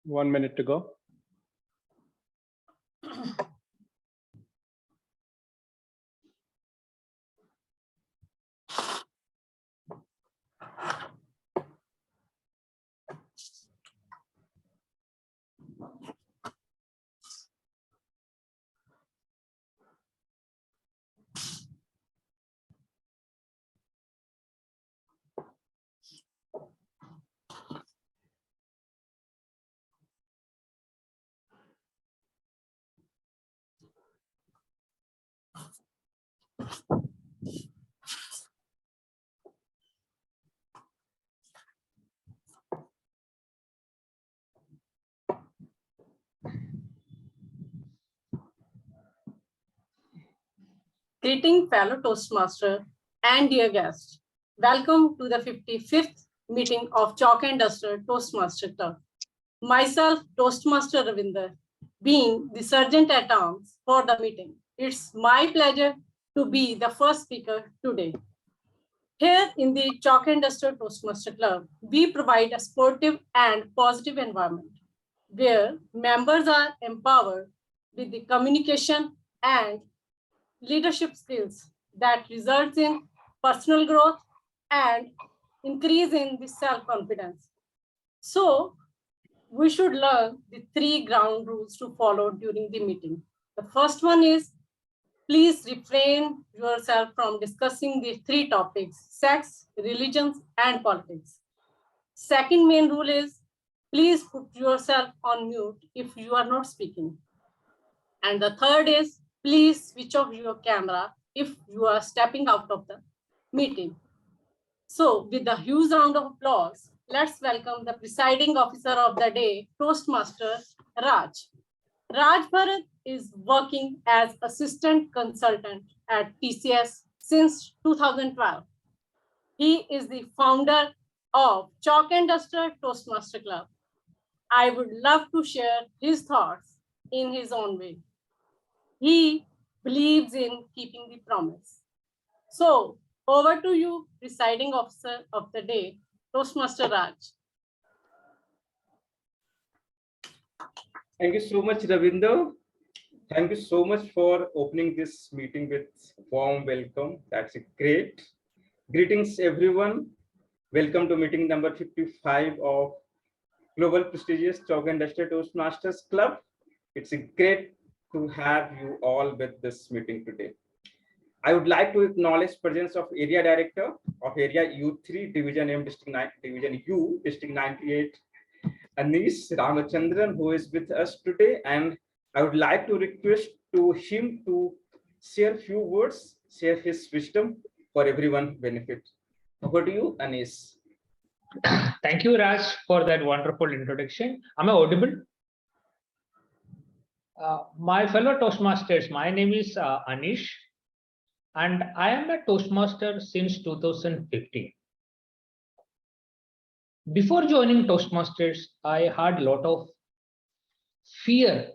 1 minute to go. Greeting fellow Toastmaster and dear guests. Welcome to the 55th meeting of Chalk and Duster Toastmaster Club. Myself, Toastmaster Ravinder, being the Sergeant at Arms for the meeting. It's my pleasure to be the first speaker today. Here in the Chalk and Duster Toastmaster Club, we provide a sportive and positive environment where members are empowered with the communication and leadership skills that results in personal growth and increase in the self-confidence. So we should learn the 3 ground rules to follow during the meeting. The first one is, please refrain yourself from discussing the 3 topics: sex, religions, and politics. Second main rule is, please put yourself on mute if you are not speaking. And the third is, please switch off your camera if you are stepping out of the meeting. So with a huge round of applause, let's welcome the presiding officer of the day, Toastmaster Raj. Raj Bharat is working as assistant consultant at TCS since 2012. He is the founder of Chalk and Duster Toastmaster Club. I would love to share his thoughts in his own way. He believes in keeping the promise. So over to you, presiding officer of the day, Toastmaster Raj. Thank you so much, Ravinder. Thank you so much for opening this meeting with warm welcome. That's great. Greetings, everyone. Welcome to meeting number 55 of Global Prestigious Chalk and Duster Toastmasters Club. It's great to have you all with this meeting today. I would like to acknowledge presence of Area Director of Area U3 Division M Division U District 98, Anish Ramachandran, who is with us today, and I would like to request to him to share few words, share his wisdom for everyone's benefit. Over to you, Anish. Thank you, Raj, for that wonderful introduction. Am I audible? My fellow Toastmasters, my name is Anish, and I am a Toastmaster since 2015. Before joining Toastmasters, I had a lot of fear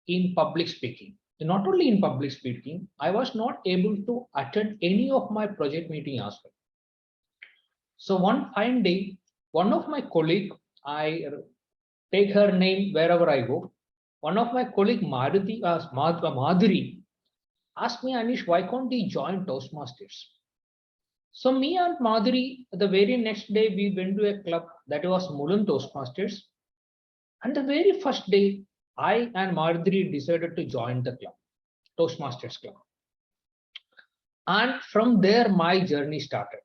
in public speaking. Not only in public speaking, I was not able to attend any of my project meeting as well. So one fine day, one of my colleagues, I take her name wherever I go, one of my colleague Madhuri asked me, Anish, why can't you join Toastmasters? So me and Madhuri, the very next day, we went to a club that was Mulund Toastmasters. And the very first day, I and Madhuri decided to join the club, Toastmasters Club. And from there, my journey started.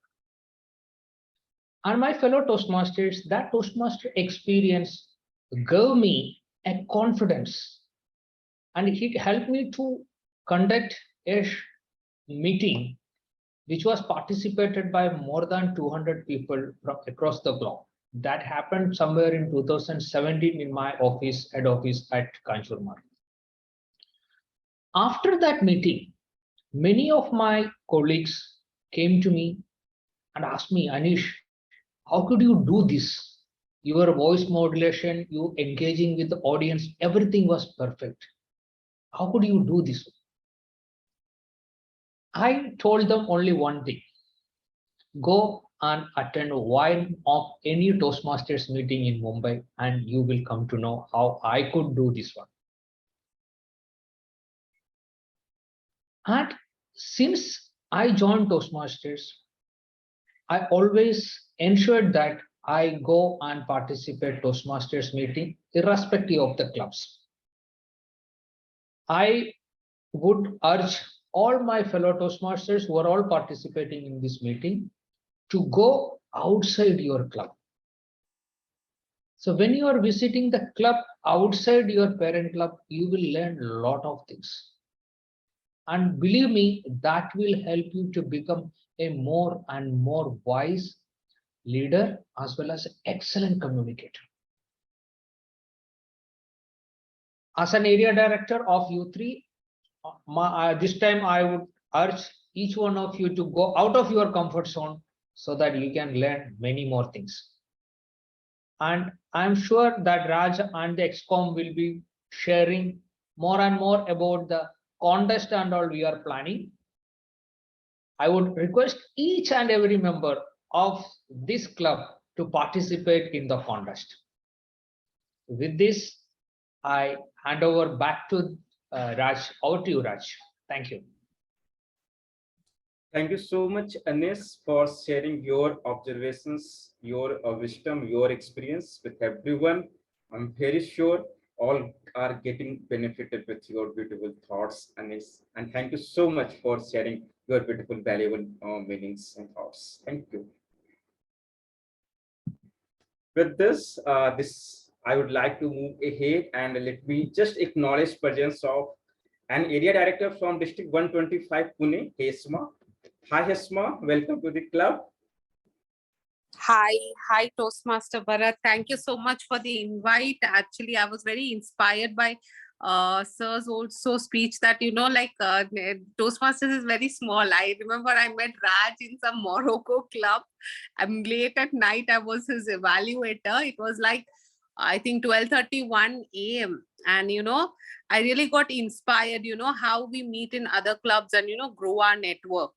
And my fellow Toastmasters, that Toastmaster experience gave me a confidence, and it helped me to conduct a meeting which was participated by more than 200 people from across the globe. That happened somewhere in 2017 in my office, head office at Kanchur Market. After that meeting, many of my colleagues came to me and asked me, Anish, how could you do this? Your voice modulation, you engaging with the audience, everything was perfect. How could you do this? I told them only one thing: go and attend one of any Toastmasters meeting in Mumbai, and you will come to know how I could do this one. And since I joined Toastmasters, I always ensured that I go and participate Toastmasters meeting irrespective of the clubs. I would urge all my fellow Toastmasters who are all participating in this meeting to go outside your club. So when you are visiting the club outside your parent club, you will learn a lot of things. And believe me, that will help you to become a more and more wise leader as well as excellent communicator. As an area director of U3, this time I would urge each one of you to go out of your comfort zone so that you can learn many more things. And I'm sure that Raj and the XCOM will be sharing more and more about the contest and all we are planning. I would request each and every member of this club to participate in the contest. With this, I hand over back to Raj. Over to you, Raj. Thank you. Thank you so much, Anis, for sharing your observations, your wisdom, your experience with everyone. I'm very sure all are getting benefited with your beautiful thoughts, Anis. And thank you so much for sharing your beautiful, valuable meanings and thoughts. Thank you. With this, I would like to move ahead and let me just acknowledge presence of an area director from District 125 Pune, Hesma. Hi Hesma, welcome to the club. Hi Toastmaster Bharat. Thank you so much for the invite. Actually, I was very inspired by sir's also speech that, Toastmasters is very small. I remember I met Raj in some Morocco club, and late at night I was his evaluator. It was like, I think 12:31 a.m. and I really got inspired, how we meet in other clubs and grow our network.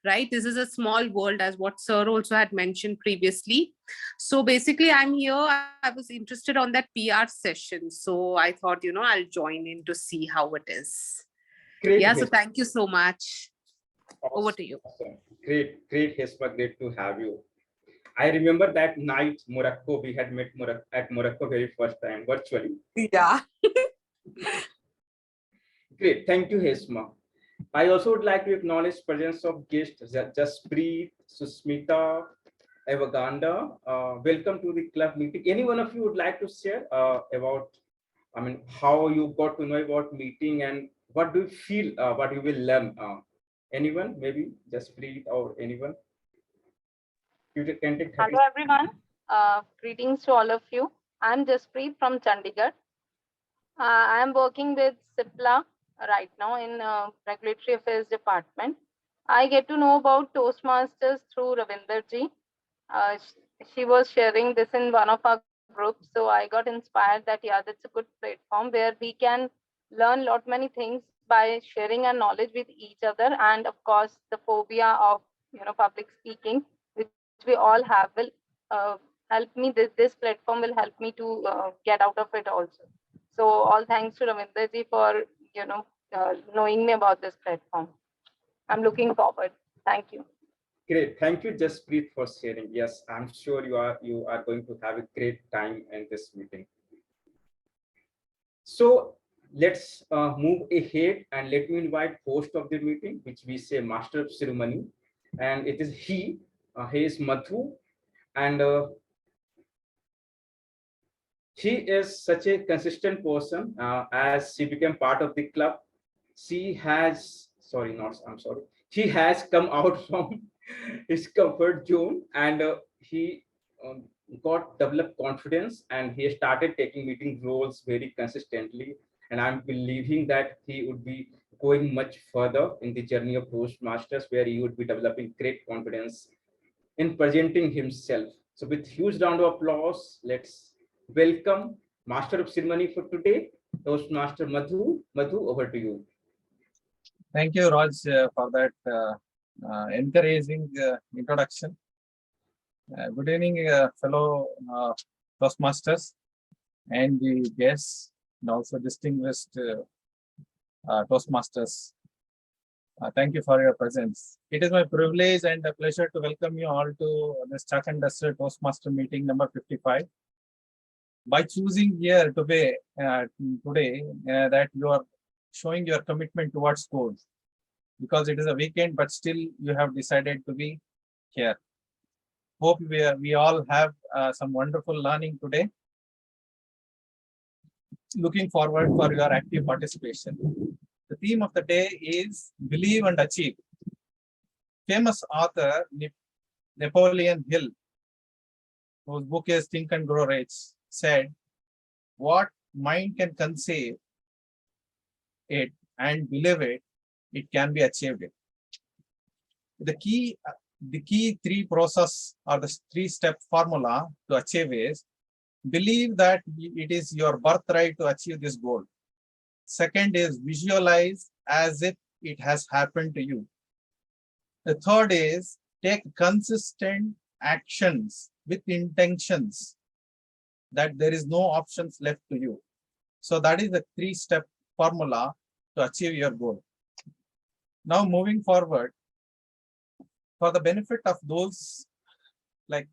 Right, this is a small world, as what sir also had mentioned previously. So basically I'm here, I was interested on that PR session, so I thought I'll join in to see how it is. Great. Yeah, so thank you so much. Awesome. Over to you. Awesome. Great Hesma, great to have you. I remember that night Morocco, we had met at Morocco very first time virtually. Yeah. Great, thank you Hesma. I also would like to acknowledge presence of guests Jaspreet, Susmita, Evaganda. Welcome to the club meeting. Any one of you would like to share about, how you got to know about meeting and what do you feel, what you will learn? Anyone, maybe Jaspreet or anyone? You can take 30 Hello everyone. Greetings to all of you. I'm Jaspreet from Chandigarh. I am working with CIPLA right now in Regulatory Affairs Department. I get to know about Toastmasters through Ravinder ji. She was sharing this in one of our groups, so I got inspired that that's a good platform where we can learn many things by sharing our knowledge with each other, and of course the phobia of public speaking, which we all have, will help me. This platform will help me to get out of it also. So all thanks to Ravinder ji for knowing me about this platform. I'm looking forward. Thank you. Great, thank you Jaspreet for sharing. Yes, I'm sure you are going to have a great time in this meeting. So let's move ahead and let me invite host of the meeting, which we say master of ceremony, and it is he is Madhu, and she is such a consistent person. As she became part of the club, she has she has come out from his comfort zone, and he got developed confidence, and he started taking meeting roles very consistently, and I'm believing that he would be going much further in the journey of Toastmasters, where he would be developing great confidence in presenting himself. So with huge round of applause, let's welcome Master of Ceremony for today, Toastmaster Madhu. Madhu, over to you. Thank you, Raj, for that encouraging introduction. Good evening, fellow Toastmasters and the guests, and also distinguished Toastmasters. Thank you for your presence. It is my privilege and a pleasure to welcome you all to this Chalk and Duster Toastmaster meeting number 55. By choosing here today that you are showing your commitment towards goals, because it is a weekend, but still you have decided to be here. Hope we all have some wonderful learning today. Looking forward for your active participation. The theme of the day is Believe and Achieve. Famous author Napoleon Hill, whose book is Think and Grow Rich, said, what mind can conceive it and believe it, it can be achieved. The key three process or the three-step formula to achieve is believe that it is your birthright to achieve this goal. Second is visualize as if it has happened to you. The third is take consistent actions with intentions that there is no options left to you. So that is the three-step formula to achieve your goal. Now moving forward, for the benefit of those like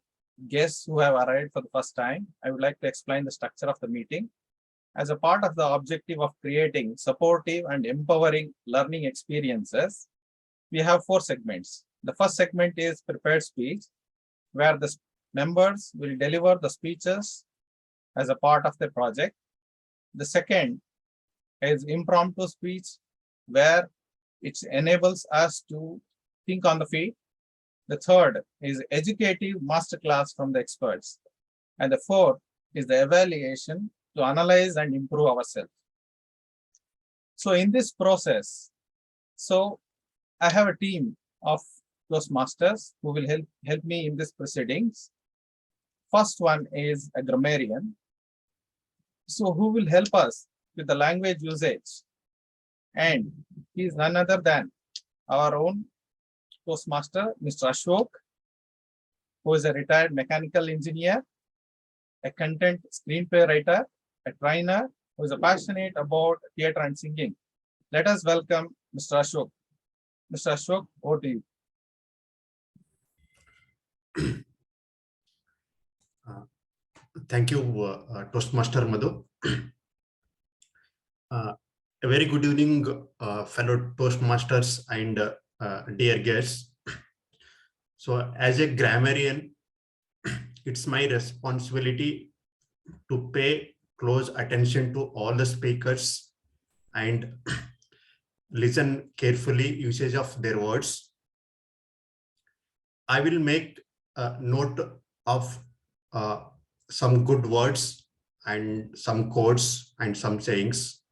guests who have arrived for the first time, I would like to explain the structure of the meeting. As a part of the objective of creating supportive and empowering learning experiences, we have 4 segments. The first segment is prepared speech, where the members will deliver the speeches as a part of the project. The second is impromptu speech, where it enables us to think on the feet. The third is educative masterclass from the experts. And the fourth is the evaluation to analyze and improve ourselves. So in this process, I have a team of Toastmasters who will help me in this proceedings. First one is a grammarian. So who will help us with the language usage? And he is none other than our own Toastmaster, Mr. Ashok, who is a retired mechanical engineer, a content screenplay writer, a trainer who is passionate about theatre and singing. Let us welcome Mr. Ashok. Mr. Ashok, over to you. Thank you, Toastmaster Madhu. A very good evening, fellow Toastmasters and dear guests. So as a grammarian, it's my responsibility to pay close attention to all the speakers and listen carefully usage of their words. I will make a note of some good words and some quotes and some sayings.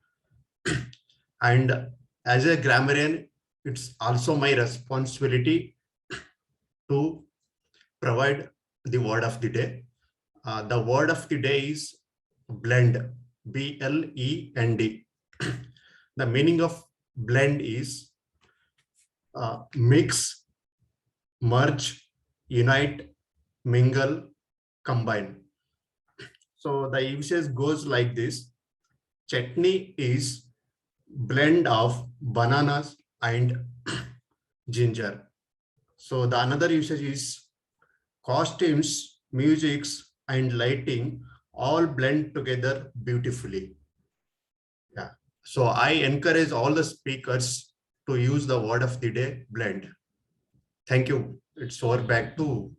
And as a grammarian, it's also my responsibility to provide the word of the day. The word of the day is blend, B-L-E-N-D. The meaning of blend is mix, merge, unite, mingle, combine. So the usage goes like this. Chutney is blend of bananas and ginger. So the another usage is costumes, musics, and lighting all blend together beautifully. Yeah. So I encourage all the speakers to use the word of the day, blend. Thank you. It's over back to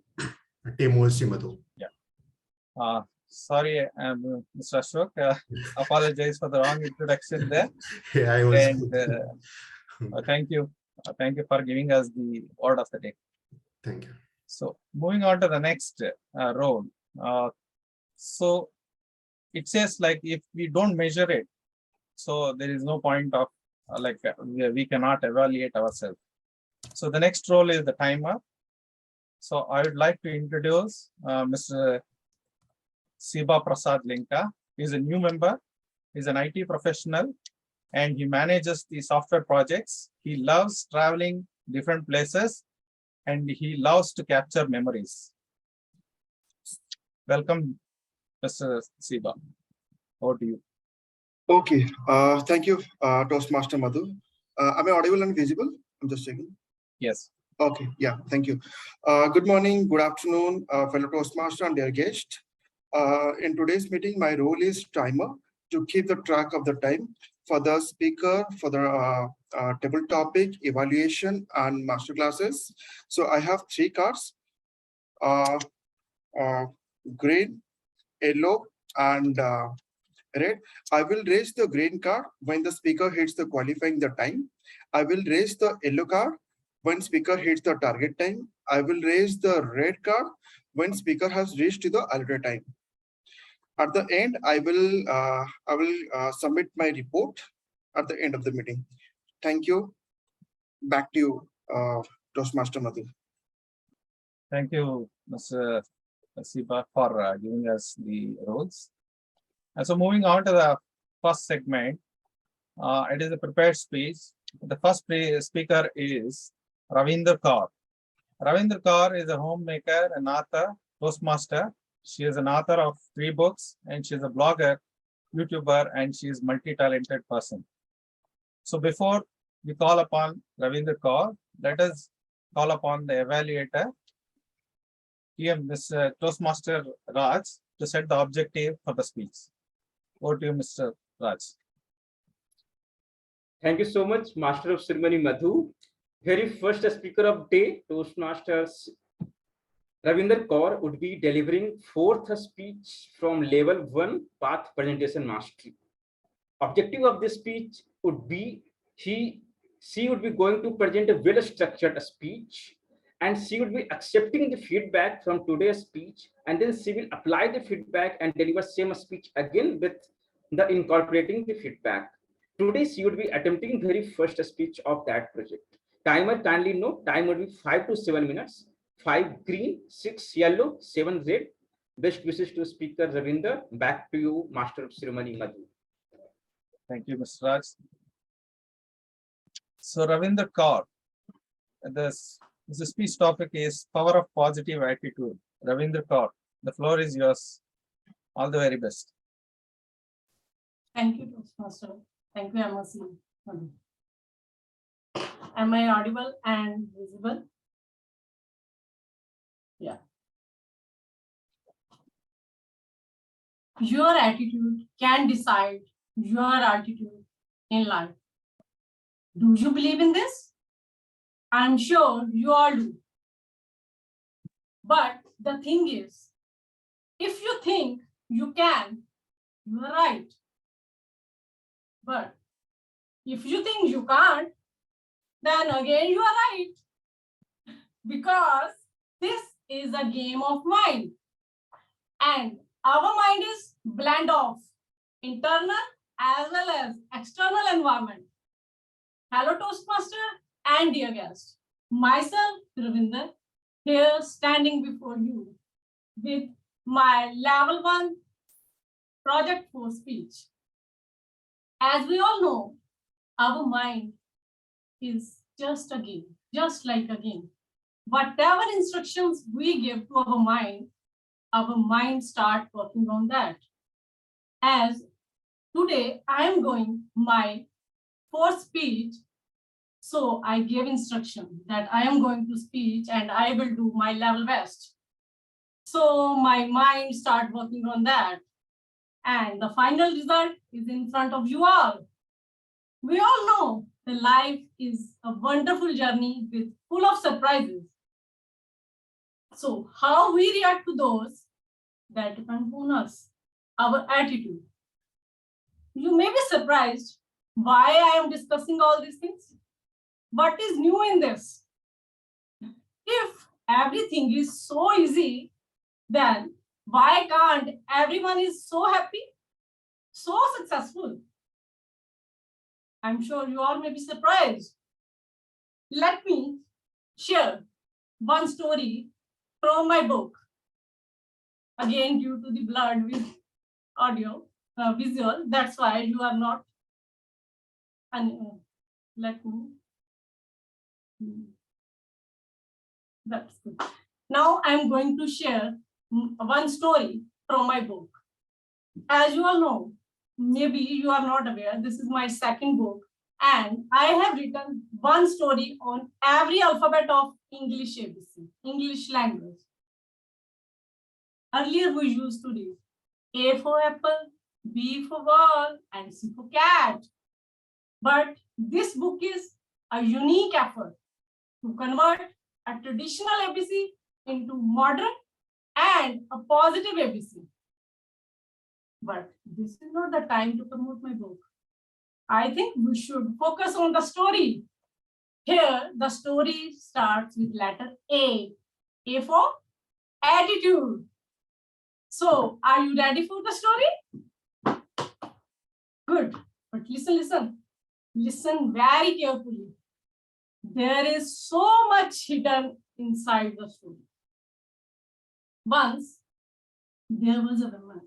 Timothy Madhu. Yeah. Sorry, Mr. Ashok. Apologize for the wrong introduction there. Yeah, I was. And thank you. Thank you for giving us the word of the day. Thank you. So moving on to the next role. So it says like if we don't measure it, so there is no point of we cannot evaluate ourselves. So the next role is the timer. So I would like to introduce Mr. Siba Prasad Linka. He's a new member. He's an IT professional and he manages the software projects. He loves traveling different places and he loves to capture memories. Welcome, Mr. Siba. Over to you. Okay, thank you, Toastmaster Madhu. Am I audible and visible? I'm just checking. Yes. Okay, yeah, thank you. Good morning, good afternoon, fellow Toastmaster and dear guest. In today's meeting, my role is timer to keep the track of the time for the speaker, for the table topic, evaluation, and master classes. So I have 3 cards, green, yellow, and red. I will raise the green card when the speaker hits the qualifying the time. I will raise the yellow card when speaker hits the target time. I will raise the red card when speaker has reached the allotted time. At the end, I will submit my report at the end of the meeting. Thank you. Back to you, Toastmaster Madhu. Thank you, Mr. Siba, for giving us the roles. And so moving on to the first segment, it is a prepared speech. The first speaker is Ravinder Kaur. Ravinder Kaur is a homemaker, an author, Toastmaster. She is an author of 3 books, and she is a blogger, YouTuber, and she is a multi-talented person. So before we call upon Ravinder Kaur, let us call upon the evaluator, Mr. Toastmaster Raj, to set the objective for the speech. Over to you, Mr. Raj. Thank you so much, Master of Ceremony Madhu. Very first speaker of day, Toastmasters Ravinder Kaur would be delivering 4th speech from level 1 path presentation mastery. Objective of this speech would be she would be going to present a well-structured speech, and she would be accepting the feedback from today's speech, and then she will apply the feedback and deliver same speech again with the incorporating the feedback. Today she would be attempting very first speech of that project. Timer, kindly note, time would be 5 to 7 minutes. 5 green, 6 yellow, 7 red. Best wishes to Speaker Ravinder. Back to you, Master of Ceremony Madhu. Thank you, Mr. Raj. So Ravinder Kaur, the speech topic is power of positive attitude. Ravinder Kaur, the floor is yours. All the very best. Thank you, Toastmaster. Thank you, MSC. Am I audible and visible? Yeah. Your attitude can decide your attitude in life. Do you believe in this? I'm sure you all do. But the thing is, if you think you can, you are right. But if you think you can't, then again you are right. Because this is a game of mind. And our mind is blend of internal as well as external environment. Hello, Toastmaster and dear guest. Myself, Ravinder, here standing before you with my level 1 project for speech. As we all know, our mind is just a game, just like a game. Whatever instructions we give to our mind start working on that. As today I am going my 4th speech, so I gave instruction that I am going to speech and I will do my level best. So my mind start working on that. And the final result is in front of you all. We all know the life is a wonderful journey with full of surprises. So how we react to those, that depends on us, our attitude. You may be surprised why I am discussing all these things. What is new in this? If everything is so easy, then why can't everyone is so happy, so successful? I'm sure you all may be surprised. Let me share one story from my book. Again, due to the blurred with audio, visual, that's why you are not. And let me. That's good. Now I'm going to share one story from my book. As you all know, maybe you are not aware, this is my second book, and I have written one story on every alphabet of English ABC, English language. Earlier we used to read A for apple, B for ball, and C for cat. But this book is a unique effort to convert a traditional ABC into modern and a positive ABC. But this is not the time to promote my book. I think we should focus on the story. Here, the story starts with letter A. A for attitude. So, are you ready for the story? Good. But listen. Listen very carefully. There is so much hidden inside the story. Once, there was a woman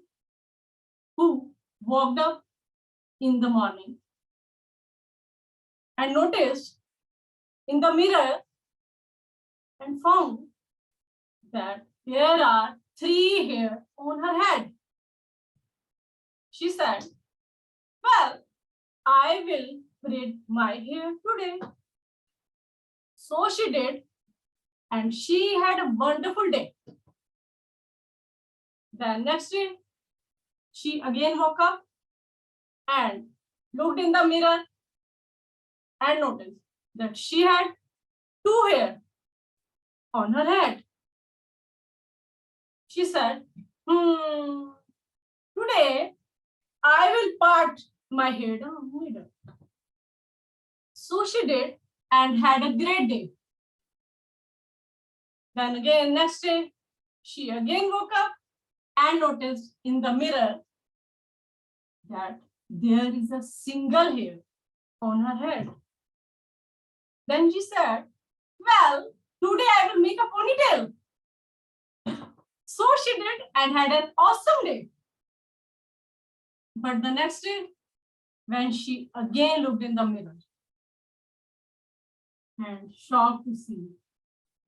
who walked up in the morning and noticed in the mirror and found that there are 3 hairs on her head. She said, well, I will braid my hair today. So she did, and she had a wonderful day. The next day, she again woke up and looked in the mirror and noticed that she had 2 hairs on her head. She said, today I will part my hair down middle. So she did and had a great day. Then again, next day, she again woke up and noticed in the mirror that there is a single hair on her head. Then she said, well, today I will make a ponytail. So she did and had an awesome day. But the next day, when she again looked in the mirror and shocked to see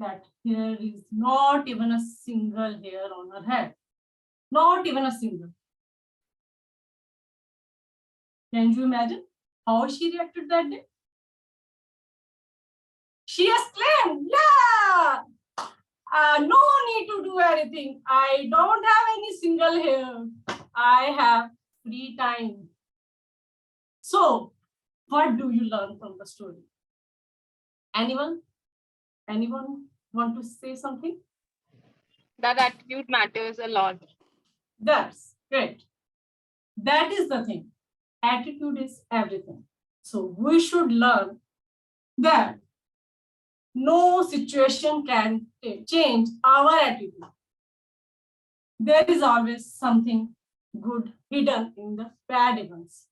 that there is not even a single hair on her head. Not even a single. Can you imagine how she reacted that day? She exclaimed, yeah, no need to do anything. I don't have any single hair. I have free time. So, what do you learn from the story? Anyone? Anyone want to say something? That attitude matters a lot. That's great. That is the thing. Attitude is everything. So we should learn that no situation can change our attitude. There is always something good hidden in the bad events.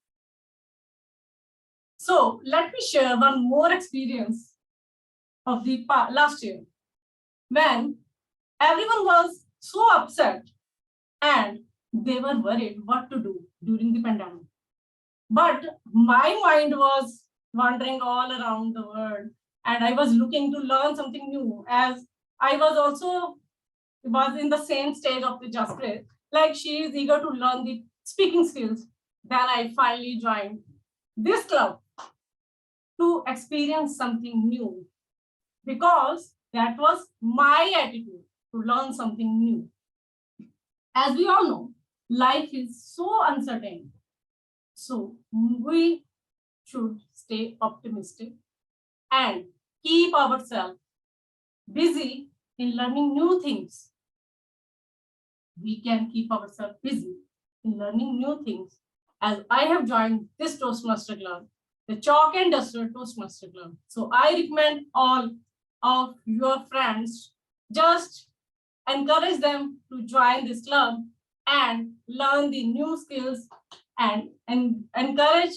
So let me share one more experience of the last year when everyone was so upset and they were worried what to do during the pandemic. But my mind was wandering all around the world and I was looking to learn something new, as I was in the same stage of the Jasprit. Like she is eager to learn the speaking skills. Then I finally joined this club to experience something new, because that was my attitude, to learn something new. As we all know, life is so uncertain. So we should stay optimistic and keep ourselves busy in learning new things. We can keep ourselves busy in learning new things, as I have joined this Toastmaster Club, the Chalk and Duster Toastmaster Club. So I recommend all of your friends, just encourage them to join this club and learn the new skills and encourage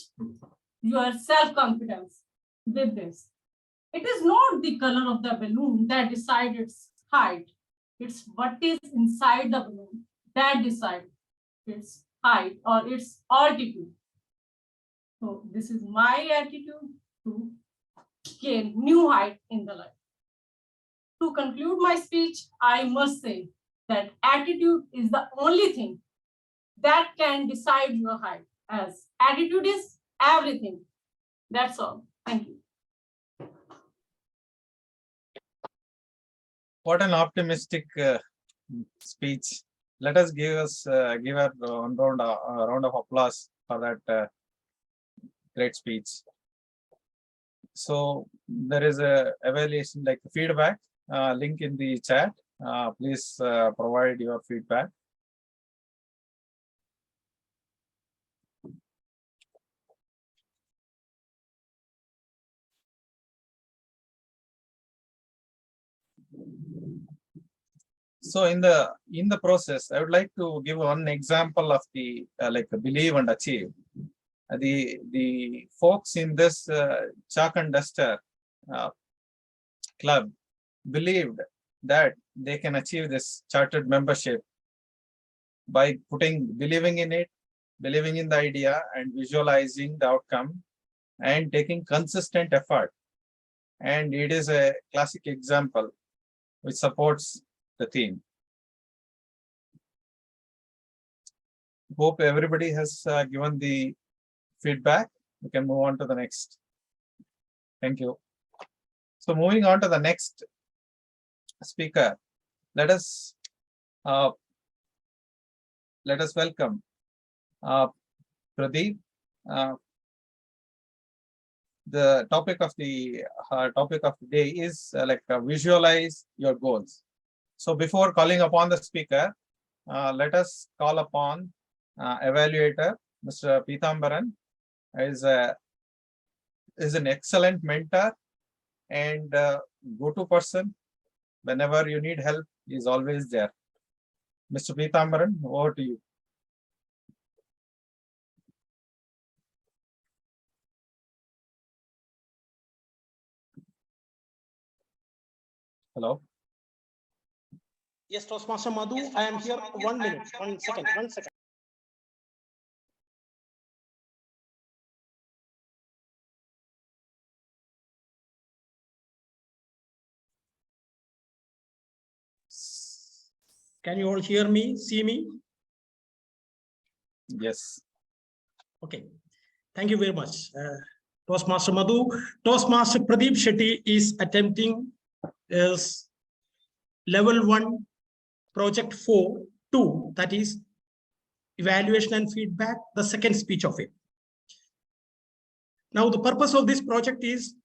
your self-confidence with this. It is not the color of the balloon that decides its height. It's what is inside the balloon that decides its height or its altitude. So this is my attitude to gain new height in the life. To conclude my speech, I must say that attitude is the only thing that can decide your height, as attitude is everything. That's all. Thank you. What an optimistic speech. Let us give a round of applause for that great speech. So there is a evaluation like feedback link in the chat. Please provide your feedback. So in the process, I would like to give one example of the like believe and achieve. The folks in this chalk and duster club believed that they can achieve this chartered membership by believing in it, believing in the idea, and visualizing the outcome, and taking consistent effort. And it is a classic example which supports the theme. Hope everybody has given the feedback. We can move on to the next. Thank you. So moving on to the next speaker, let us welcome Pradeep. The topic of the day is visualize your goals. So before calling upon the speaker, let us call upon evaluator, Mr. Pitambaran, is an excellent mentor and go-to person. Whenever you need help, he is always there. Mr. Pitambaran, over to you. Hello. Yes, Toastmaster Madhu, I am here. 1 minute, 1 second, 1 second. Can you all hear me, see me? Yes. Okay. Thank you very much. Toastmaster Madhu. Toastmaster Pradeep Shetty is attempting his level 1 project 4-2, that is evaluation and feedback, the second speech of it. Now, the purpose of this project is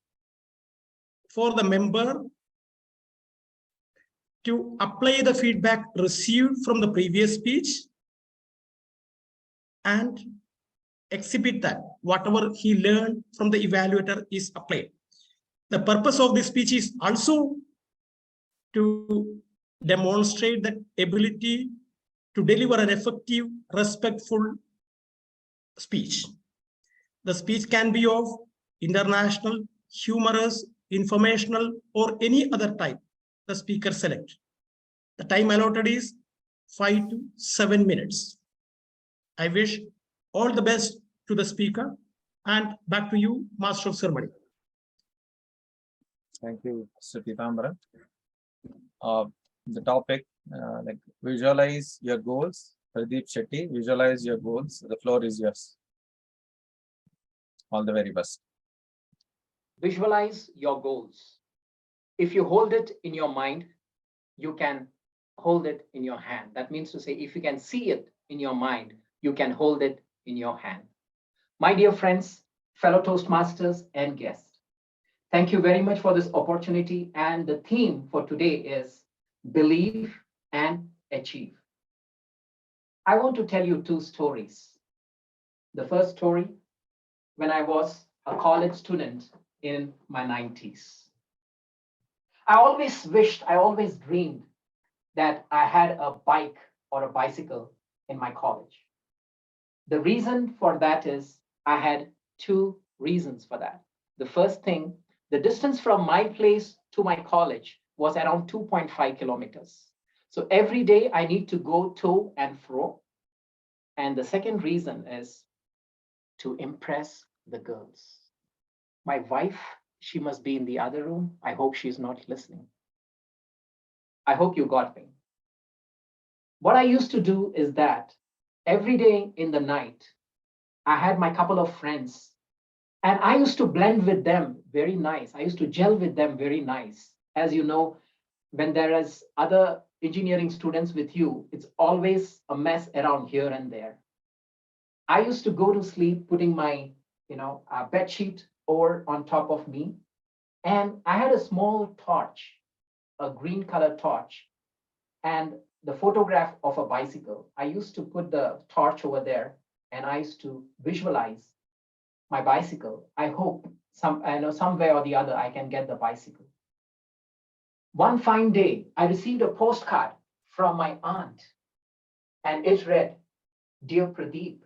for the member to apply the feedback received from the previous speech and exhibit that whatever he learned from the evaluator is applied. The purpose of this speech is also to demonstrate the ability to deliver an effective, respectful speech. The speech can be of international, humorous, informational, or any other type the speaker select. The time allotted is 5 to 7 minutes. I wish all the best to the speaker, and back to you, Master of Ceremony. Thank you, Mr. Pitambaran. The topic, like visualize your goals. Pradeep Shetty, visualize your goals. The floor is yours. All the very best. Visualize your goals. If you hold it in your mind, you can hold it in your hand. That means to say, if you can see it in your mind, you can hold it in your hand. My dear friends, fellow Toastmasters and guests, thank you very much for this opportunity. And the theme for today is believe and achieve. I want to tell you 2 stories. The first story, when I was a college student in my 90s. I always dreamed that I had a bike or a bicycle in my college. The reason for that is I had 2 reasons for that. The first thing, the distance from my place to my college was around 2.5 kilometers. So every day I need to go to and fro. And the second reason is to impress the girls. My wife, she must be in the other room. I hope she's not listening. I hope you got me. What I used to do is that every day in the night, I had my couple of friends and I used to blend with them very nice. I used to gel with them very nice. As you know, when there is other engineering students with you, it's always a mess around here and there. I used to go to sleep putting my, bed sheet over on top of me, and I had a small torch, a green color torch, and the photograph of a bicycle. I used to put the torch over there, and I used to visualize my bicycle. I hope some way or the other I can get the bicycle. One fine day, I received a postcard from my aunt, and it read, "Dear Pradeep,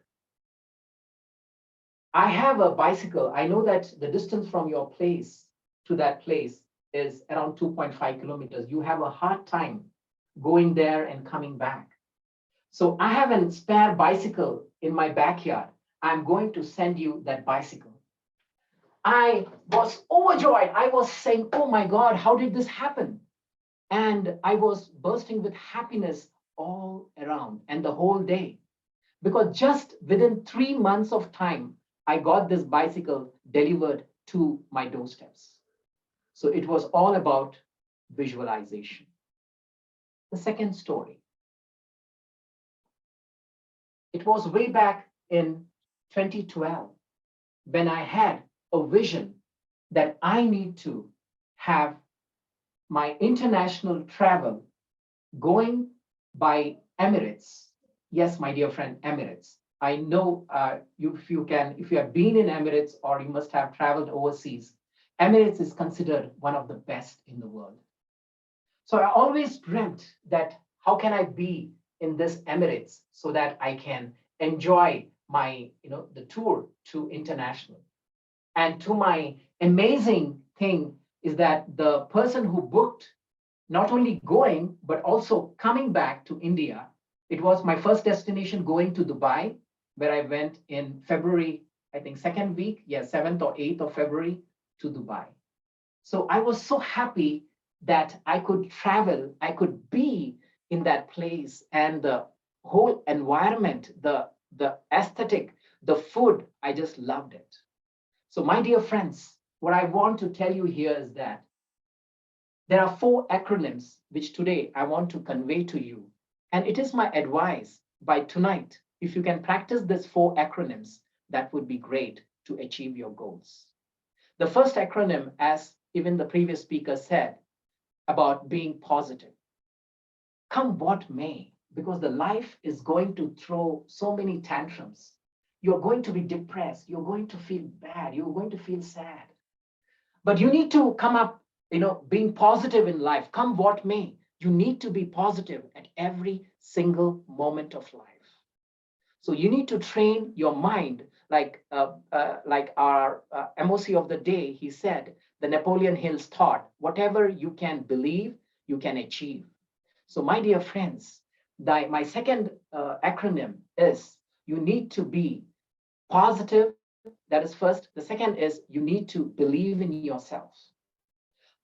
I have a bicycle. I know that the distance from your place to that place is around 2.5 kilometers. You have a hard time going there and coming back. So I have a spare bicycle in my backyard. I'm going to send you that bicycle." I was overjoyed. I was saying, "Oh my God, how did this happen?" And I was bursting with happiness all around and the whole day. Because just within 3 months of time, I got this bicycle delivered to my doorsteps. So it was all about visualization. The second story. It was way back in 2012 when I had a vision that I need to have my international travel going by Emirates. Yes, my dear friend, Emirates. I know if you have been in Emirates or you must have traveled overseas, Emirates is considered one of the best in the world. So I always dreamt that how can I be in this Emirates so that I can enjoy my, the tour to international. And to my amazing thing is that the person who booked not only going, but also coming back to India, it was my first destination going to Dubai, where I went in February, I think second week, 7th or 8th of February to Dubai. So I was so happy that I could travel, I could be in that place, and the whole environment, the aesthetic, the food, I just loved it. So my dear friends, what I want to tell you here is that there are 4 acronyms which today I want to convey to you. And it is my advice by tonight, if you can practice these 4 acronyms, that would be great to achieve your goals. The first acronym, as even the previous speaker said, about being positive. Come what may, because the life is going to throw so many tantrums. You're going to be depressed. You're going to feel bad. You're going to feel sad. But you need to come up, being positive in life. Come what may, you need to be positive at every single moment of life. So you need to train your mind, like our MOC of the day, he said, the Napoleon Hill's thought, whatever you can believe, you can achieve. So my dear friends, my second acronym is you need to be positive. That is first. The second is you need to believe in yourself.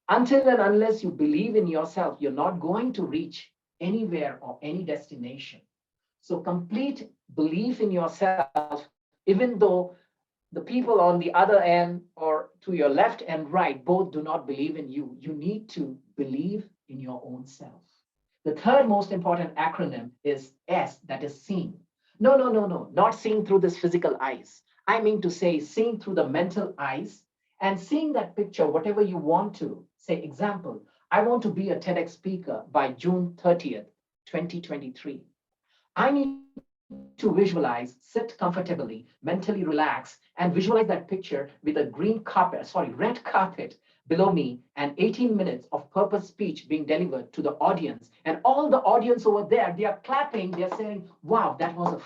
Until and unless you believe in yourself, you're not going to reach anywhere or any destination. So complete belief in yourself, even though the people on the other end or to your left and right both do not believe in you, you need to believe in your own self. The third most important acronym is S, that is seeing. No, not seeing through this physical eyes. I mean to say seeing through the mental eyes and seeing that picture, whatever you want to. Say, example, I want to be a TEDx speaker by June 30th, 2023. I need to visualize, sit comfortably, mentally relax, and visualize that picture with a red carpet below me and 18 minutes of purpose speech being delivered to the audience. And all the audience over there, they are clapping, they're saying, wow, that was a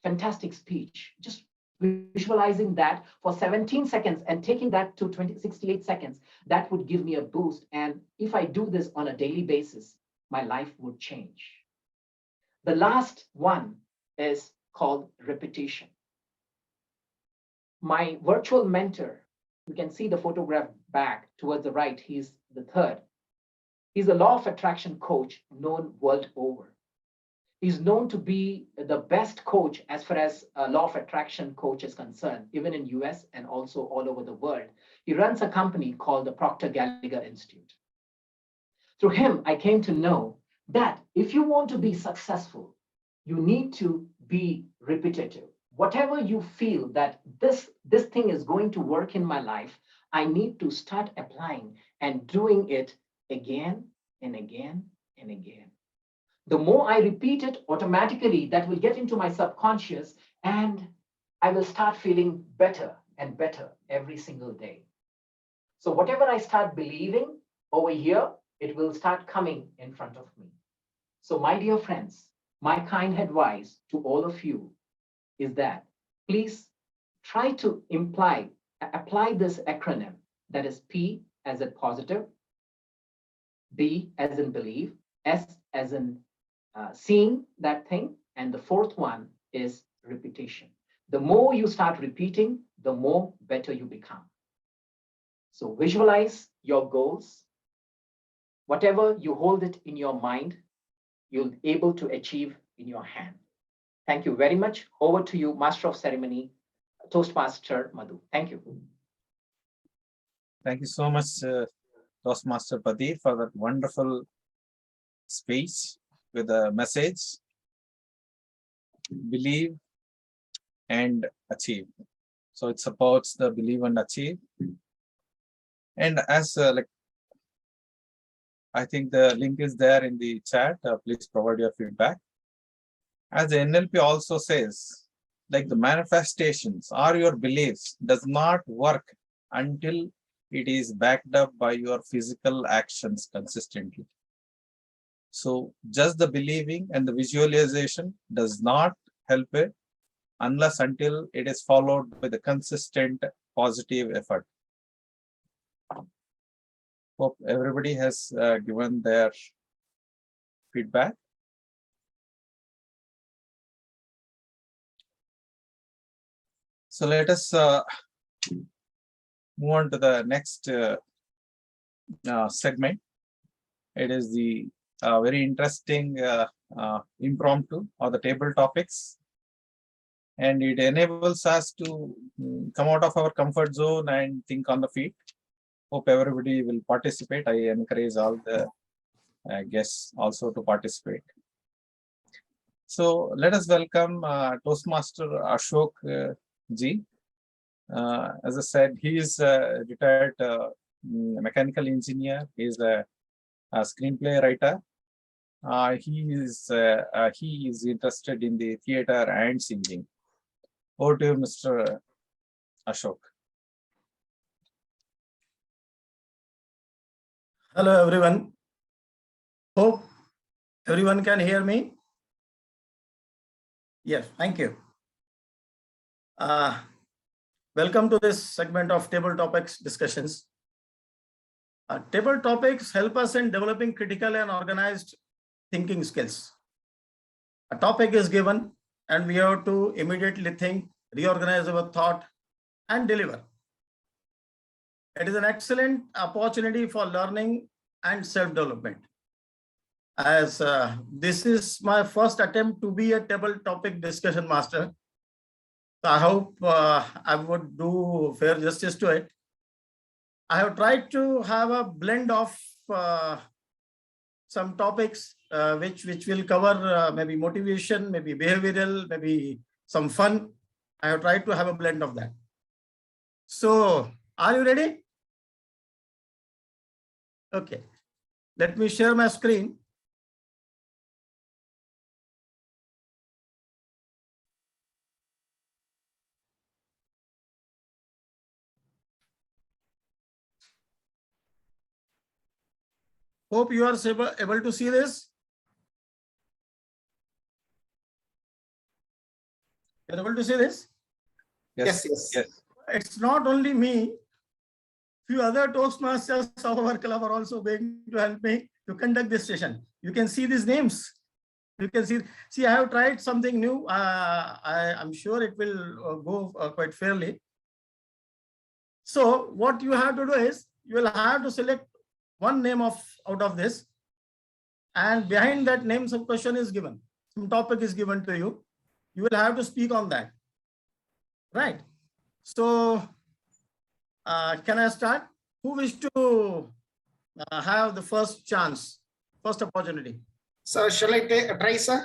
fantastic speech. Just visualizing that for 17 seconds and taking that to 68 seconds, that would give me a boost. And if I do this on a daily basis, my life would change. The last one is called repetition. My virtual mentor, you can see the photograph back towards the right, he's the third. He's a law of attraction coach known world over. He's known to be the best coach as far as law of attraction coach is concerned, even in US and also all over the world. He runs a company called the Procter Gallagher Institute. Through him, I came to know that if you want to be successful, you need to be repetitive. Whatever you feel that this thing is going to work in my life, I need to start applying and doing it again and again and again. The more I repeat it, automatically that will get into my subconscious and I will start feeling better and better every single day. So whatever I start believing over here, it will start coming in front of me. So my dear friends, my kind advice to all of you is that please try to apply this acronym, that is P as in positive, B as in believe, S as in seeing that thing, and the fourth one is repetition. The more you start repeating, the more better you become. So visualize your goals. Whatever you hold it in your mind, you'll be able to achieve in your hand. Thank you very much. Over to you, Master of Ceremony, Toastmaster Madhu. Thank you. Thank you so much, Toastmaster Pradeep, for that wonderful speech with a message: believe and achieve. So it supports the believe and achieve. And as I think the link is there in the chat. Please provide your feedback. As the NLP also says, like the manifestations or your beliefs does not work until it is backed up by your physical actions consistently. So just the believing and the visualization does not help it unless until it is followed with a consistent positive effort. Hope everybody has given their feedback. So let us move on to the next segment. It is the very interesting impromptu or the table topics. And it enables us to come out of our comfort zone and think on the feet. Hope everybody will participate. I encourage all the guests also to participate. So let us welcome Toastmaster Ashok Ji. As I said, he is a retired mechanical engineer. He is a screenplay writer. He is interested in the theater and singing. Over to you, Mr. Ashok. Hello, everyone. Hope everyone can hear me. Yes, thank you. Welcome to this segment of table topics discussions. Table topics help us in developing critical and organized thinking skills. A topic is given and we have to immediately think, reorganize our thought and deliver. It is an excellent opportunity for learning and self-development. As this is my first attempt to be a table topic discussion master, so I hope I would do fair justice to it. I have tried to have a blend of some topics which will cover maybe motivation, maybe behavioral, maybe some fun. I have tried to have a blend of that. So are you ready? Okay, let me share my screen. Hope you are able to see this. You're able to see this? Yes. It's not only me. Few other Toastmasters of our club are also going to help me to conduct this session. You can see these names. You can see I have tried something new. I'm sure it will go quite fairly. So what you have to do is you will have to select one name out of this, and behind that name some question is given. some topic is given to you. You will have to speak on that. Right. So can I start? Who wish to have the first chance, first opportunity? So shall I try, sir?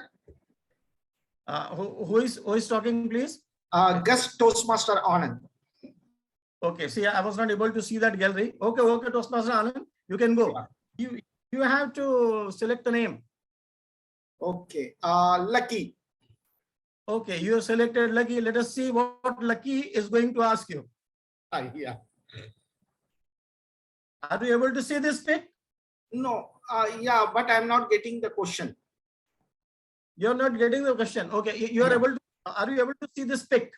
Who is talking, please? Guest Toastmaster Anand. Okay, see, I was not able to see that gallery. Okay, Toastmaster Anand, you can go. You have to select the name. Okay, Lucky. Okay, you have selected Lucky. Let us see what Lucky is going to ask you. Yeah. Are you able to see this pic? No, yeah, but I'm not getting the question. You're not getting the question. Okay, you are able to. Are you able to see this pic?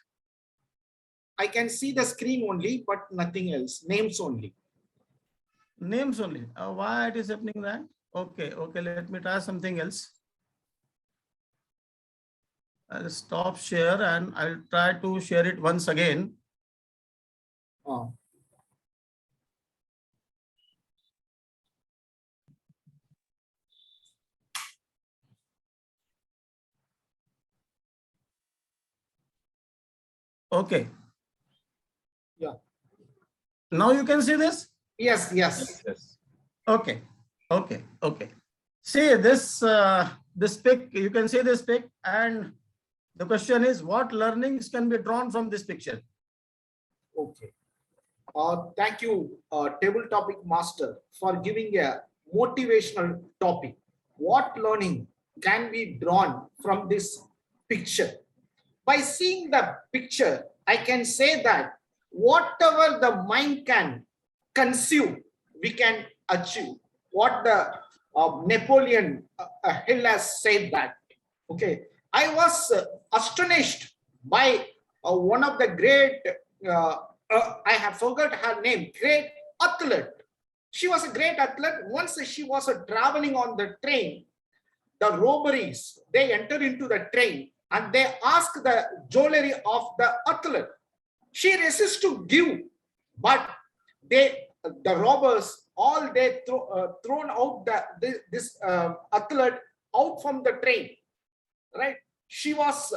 I can see the screen only, but nothing else. Names only. Names only. Why it is happening that? Okay, let me try something else. I'll stop share and I'll try to share it once again. Okay. Yeah. Now you can see this? Yes. Okay. See this this pic, you can see this pic, and the question is what learnings can be drawn from this picture? Okay. Thank you, Table Topic Master, for giving a motivational topic. What learning can be drawn from this picture? By seeing the picture, I can say that whatever the mind can conceive, we can achieve. What the Napoleon Hill has said that. Okay, I was astonished by one of the great, I have forgot her name, great athlete. She was a great athlete. Once she was traveling on the train, the robberies, they entered into the train and they asked the jewelry of the athlete. She resists to give, but the robbers, all they thrown out this athlete out from the train. Right? She was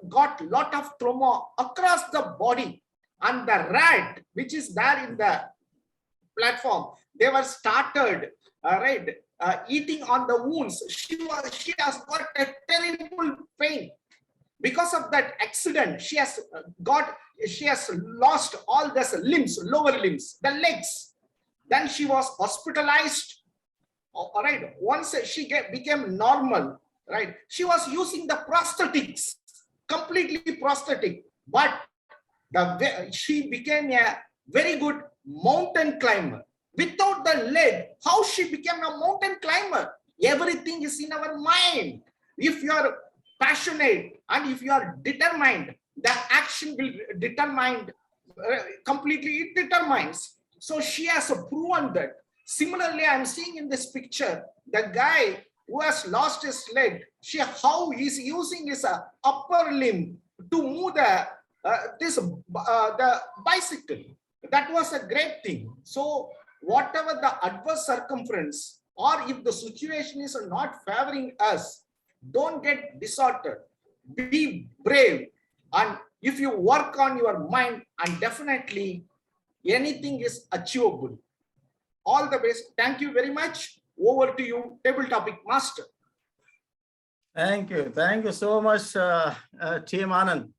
got lot of trauma across the body, and the rat which is there in the platform, they were started eating on the wounds. She has got a terrible pain because of that accident. She has lost all these limbs, lower limbs, the legs. Then she was hospitalized. All right, once she became normal, right, she was using the prosthetics, completely prosthetic, but she became a very good mountain climber. Without the leg, how she became a mountain climber? Everything is in our mind. If you are passionate and if you are determined, the action will determine completely. It determines. So she has proven that. Similarly, I'm seeing in this picture the guy who has lost his leg. How he's using his upper limb to move the bicycle. That was a great thing. So whatever the adverse circumference, or if the situation is not favoring us, don't get disordered. Be brave, and if you work on your mind, and definitely anything is achievable. All the best. Thank you very much. Over to you, Table Topic Master. Thank you so much, Team Anand.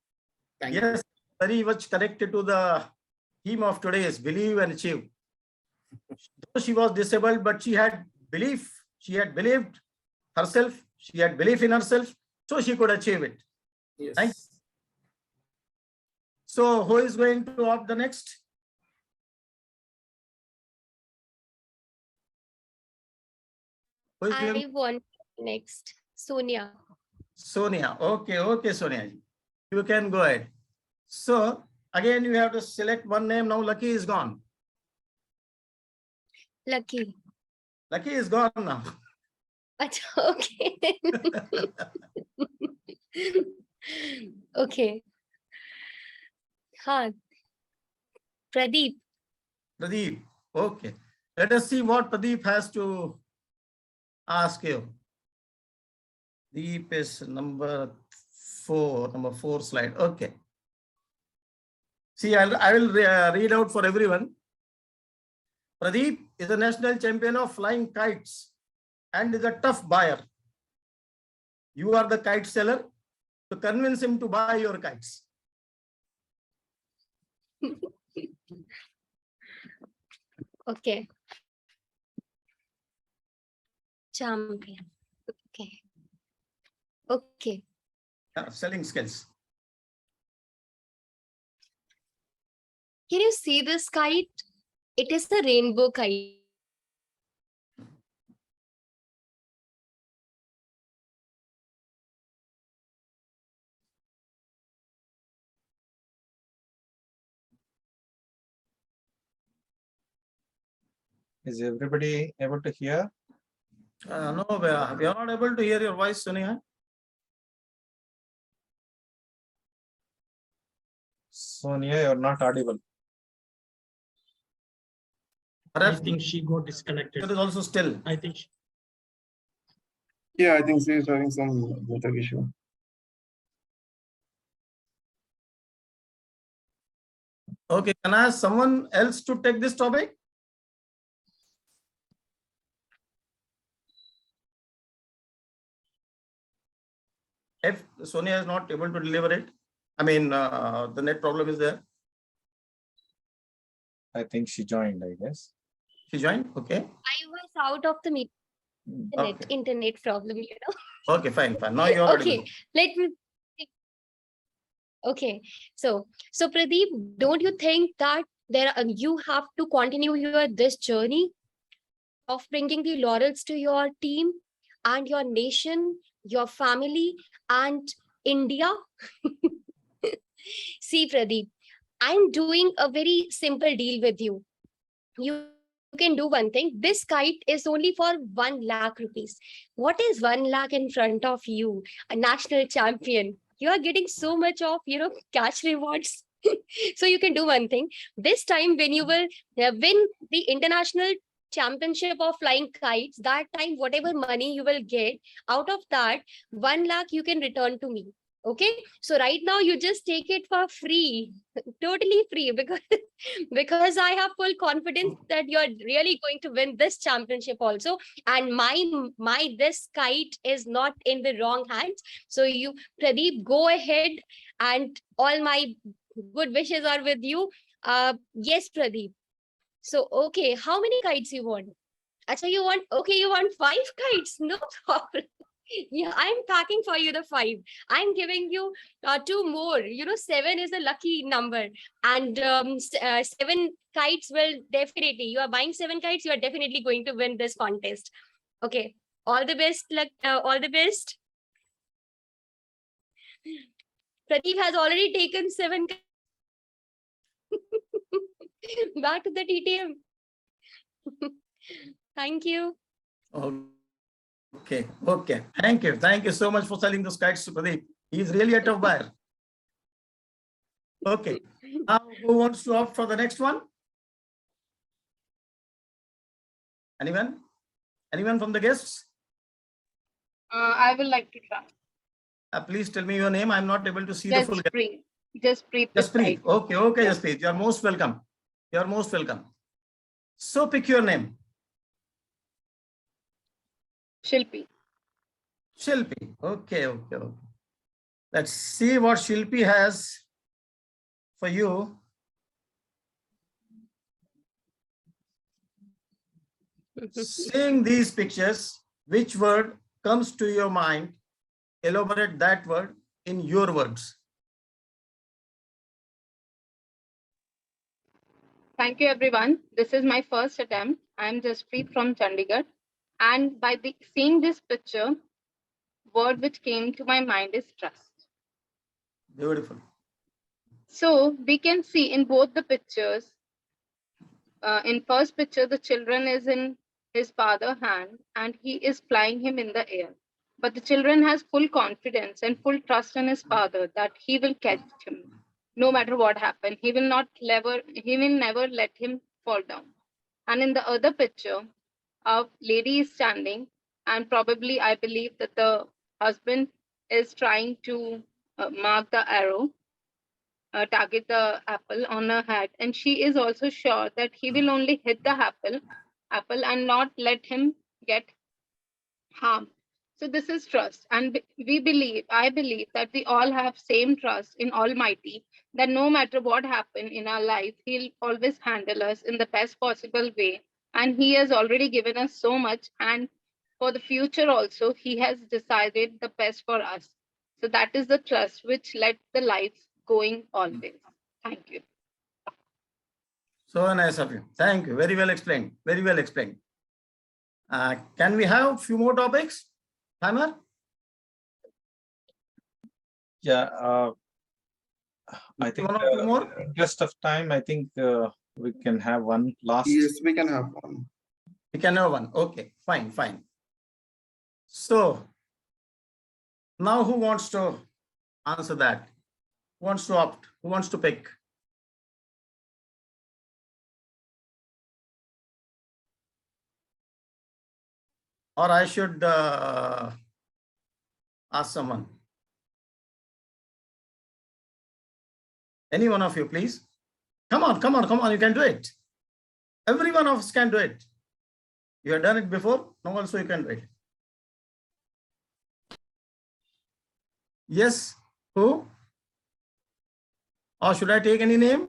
Yes, very much connected to the theme of today is believe and achieve. Though she was disabled, but she had belief. She had believed herself. She had belief in herself, so she could achieve it. Yes. Thanks. So who is going to opt the next? I want next. Sonia. Sonia. Okay, Sonia. You can go ahead. So again, you have to select one name. Now Lucky is gone. Lucky. Lucky is gone now. Okay. Okay. Pradeep. Pradeep. Okay. Let us see what Pradeep has to ask you. Deep is number 4 slide. Okay. See, I will read out for everyone. Pradeep is a national champion of flying kites and is a tough buyer. You are the kite seller to convince him to buy your kites. Okay. Champion. Okay. Okay. Selling skills. Can you see this kite? It is the rainbow kite. Is everybody able to hear? No, we are not able to hear your voice, Sonia. Sonia, you're not audible. I think she got disconnected. It is also still. I think. Yeah, I think she is having some network issue. Okay, can I ask someone else to take this topic? If Sonia is not able to deliver it, I mean, the net problem is there. I think she joined, I guess. She joined? Okay. I was out of the meeting. Internet problem, you know. Okay, fine. Now you're audible. Okay, let me. Okay, so Pradeep, don't you think that you have to continue this journey of bringing the laurels to your team and your nation, your family, and India? See, Pradeep, I'm doing a very simple deal with you. You can do one thing. This kite is only for 1 lakh rupees. What is 1 lakh in front of you? A national champion. You are getting so much of, cash rewards. So you can do one thing. This time when you will win the international championship of flying kites, that time whatever money you will get, out of that 1 lakh you can return to me. Okay, so right now you just take it for free, totally free, because I have full confidence that you're really going to win this championship also. And my this kite is not in the wrong hands. So you, Pradeep, go ahead, and all my good wishes are with you. Yes, Pradeep. So okay, how many kites you want? Achha, you want 5 kites? No problem. Yeah, I'm packing for you the 5. I'm giving you 2 more. 7 is a lucky number, and 7 kites will definitely. You are buying 7 kites. You are definitely going to win this contest. Okay, all the best. All the best. Pradeep has already taken 7. Back to the TTM. Thank you. Okay. Thank you so much for selling those kites to Pradeep. He's really a tough buyer. Okay. Now, who wants to opt for the next one? Anyone? Anyone from the guests? I would like to try. Please tell me your name. I'm not able to see the full. Jasprit. Jasprit. Okay, Jasprit. You are most welcome. So pick your name. Shilpi. Okay. Let's see what Shilpi has for you. Seeing these pictures, which word comes to your mind? Elaborate that word in your words. Thank you, everyone. This is my first attempt. I'm Jasprit from Chandigarh. And by seeing this picture, word which came to my mind is trust. Beautiful. So we can see in both the pictures, in first picture, the children is in his father's hand and he is flying him in the air. But the children has full confidence and full trust in his father that he will catch him. No matter what happens, he will never let him fall down. And in the other picture, a lady is standing, and probably I believe that the husband is trying to mark the arrow, target the apple on her head, and she is also sure that he will only hit the apple and not let him get harmed. So this is trust, and I believe that we all have same trust in Almighty, that no matter what happen in our life, He'll always handle us in the best possible way, and He has already given us so much, and for the future also, He has decided the best for us. So that is the trust which led the life going always. Thank you. So nice of you. Thank you. Very well explained. Very well explained. Can we have a few more topics? Timer? Yeah, I think One or two more? interest of time, I think we can have one last. Yes, we can have one. We can have one. Okay, fine, fine. So now who wants to answer that? Who wants to opt? Who wants to pick? Or I should ask someone? Any one of you, please. Come on, come on, come on. You can do it. Every one of us can do it. You have done it before. Now also you can do it. Yes. Who? Or should I take any name?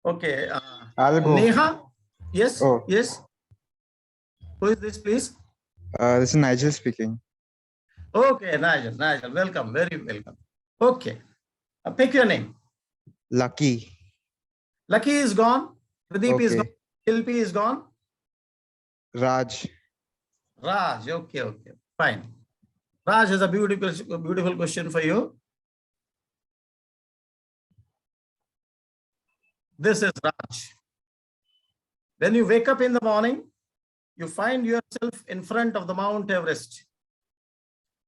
Okay. I'll go. Neha? Yes. Oh. Yes. Who is this, please? This is Nigel speaking. Okay, Nigel. Nigel, welcome. Very welcome. Okay. Pick your name. Lucky. Lucky is gone. Pradeep is Okay. gone. Shilpi is gone. Raj. Raj. Okay, okay. Fine. Raj has a beautiful question for you. This is Raj. When you wake up in the morning, you find yourself in front of the Mount Everest.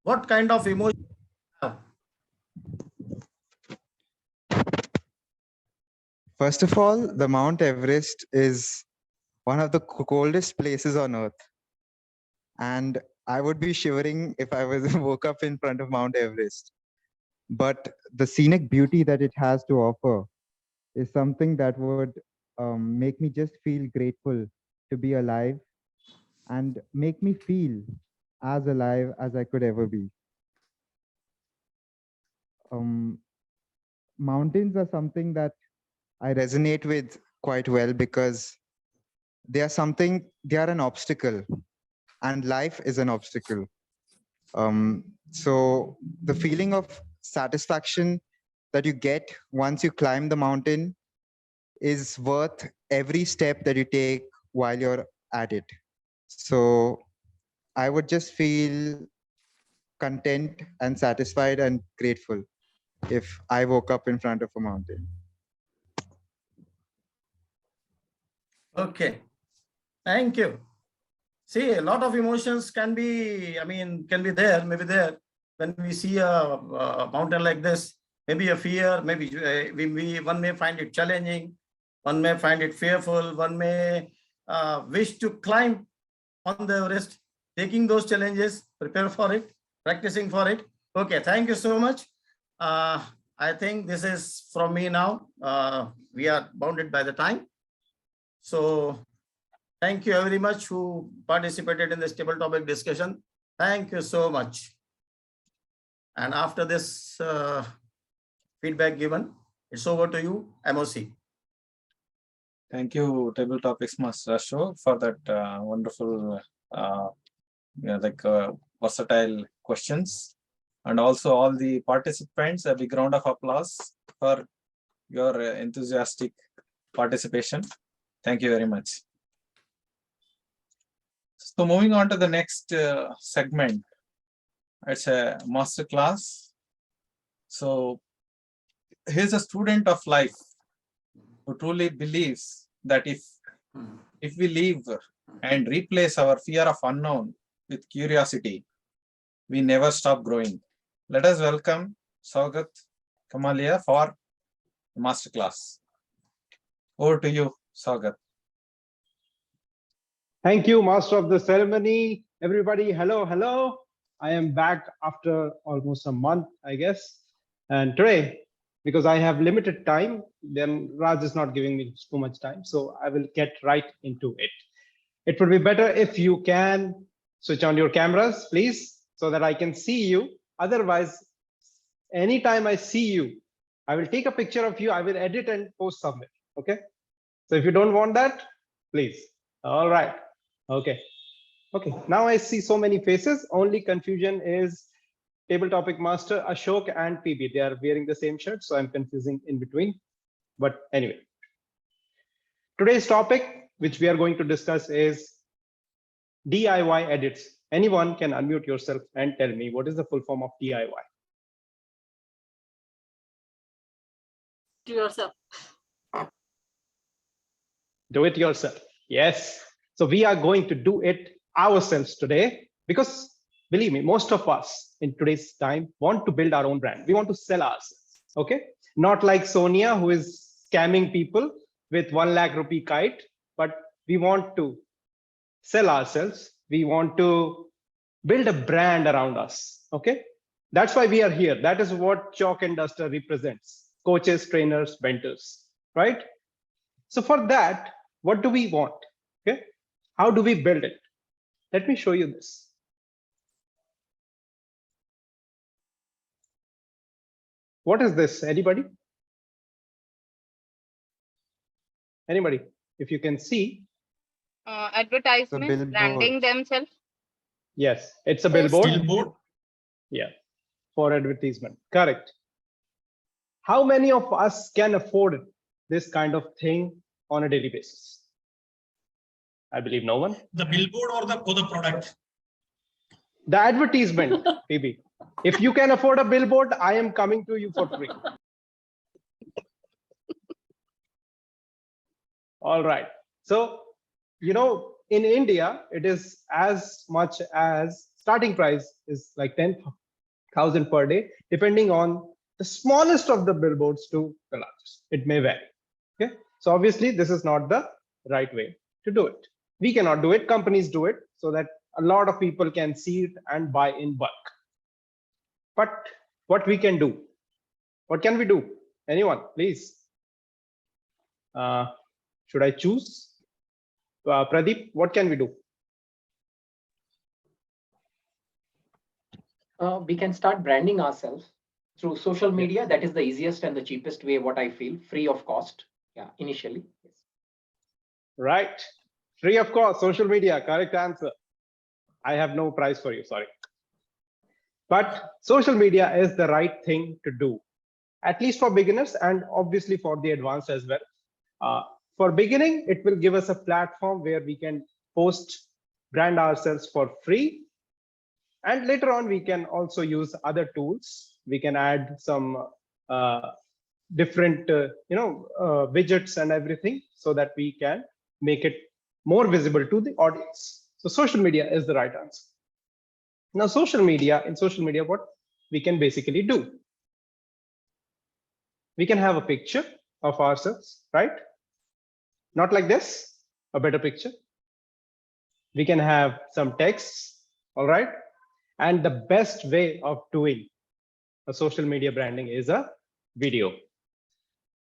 What kind of emotion do you have? First of all, the Mount Everest is one of the coldest places on earth. And I would be shivering if I was woke up in front of Mount Everest. But the scenic beauty that it has to offer is something that would make me just feel grateful to be alive and make me feel as alive as I could ever be. Mountains are something that I resonate with quite well because they are an obstacle, and life is an obstacle. So the feeling of satisfaction that you get once you climb the mountain is worth every step that you take while you're at it. So I would just feel content and satisfied and grateful if I woke up in front of a mountain. Okay. Thank you. See, a lot of emotions can be, can be there, maybe there. When we see a mountain like this, maybe a fear, maybe one may find it challenging, one may find it fearful, one may wish to climb on the Everest, taking those challenges, prepare for it, practicing for it. Okay, thank you so much. I think this is from me now. We are bounded by the time. So thank you very much who participated in this table topic discussion. Thank you so much. And after this feedback given, it's over to you, MOC. Thank you, Table Topics Master Ashok, for that wonderful, versatile questions. And also all the participants, a big round of applause for your enthusiastic participation. Thank you very much. So moving on to the next segment, it's a master class. So here's a student of life who truly believes that if we leave and replace our fear of unknown with curiosity, we never stop growing. Let us welcome Saugat Kamalia for the master class. Over to you, Saugat. Thank you, Master of the Ceremony. Everybody, hello, hello. I am back after almost a month, I guess. And today, because I have limited time, then Raj is not giving me too much time. So I will get right into it. It would be better if you can switch on your cameras, please, so that I can see you. Otherwise, anytime I see you, I will take a picture of you, I will edit and post somewhere. Okay. So if you don't want that, please. All right. Okay. Okay. Now I see so many faces. Only confusion is Table Topic Master Ashok and PB. They are wearing the same shirt, so I'm confusing in between. But anyway, today's topic, which we are going to discuss, is DIY edits. Anyone can unmute yourself and tell me what is the full form of DIY. To yourself. Do it yourself. Yes. So we are going to do it ourselves today because believe me, most of us in today's time want to build our own brand. We want to sell ourselves. Okay. Not like Sonia, who is scamming people with 1 lakh rupee kite, but we want to sell ourselves. We want to build a brand around us. Okay. That's why we are here. That is what Chalk and Duster represents. Coaches, trainers, mentors, right? So for that, what do we want? Okay. How do we build it? Let me show you this. What is this? Anybody? Anybody? If you can see. Advertisement, branding themselves. Yes, it's a billboard. Billboard. Yeah, for advertisement. Correct. How many of us can afford this kind of thing on a daily basis? I believe no one. The billboard or the product? The advertisement, maybe. If you can afford a billboard, I am coming to you for free. All right. So, you know, in India, it is as much as starting price is like 10,000 per day, depending on the smallest of the billboards to the largest. It may vary. Okay. So obviously, this is not the right way to do it. We cannot do it. Companies do it so that a lot of people can see it and buy in bulk. But what we can do? What can we do? Anyone, please? Should I choose? Pradeep, what can we do? We can start branding ourselves through social media. That is the easiest and the cheapest way, what I feel, free of cost. Yeah, initially. Yes. Right. Free of cost, social media, correct answer. I have no prize for you, sorry. But social media is the right thing to do, at least for beginners and obviously for the advanced as well. For beginning, it will give us a platform where we can post, brand ourselves for free. And later on, we can also use other tools. We can add some different, widgets and everything so that we can make it more visible to the audience. So social media is the right answer. Now, in social media, what we can basically do? We can have a picture of ourselves, right? Not like this, a better picture. We can have some texts, all right? And the best way of doing a social media branding is a video.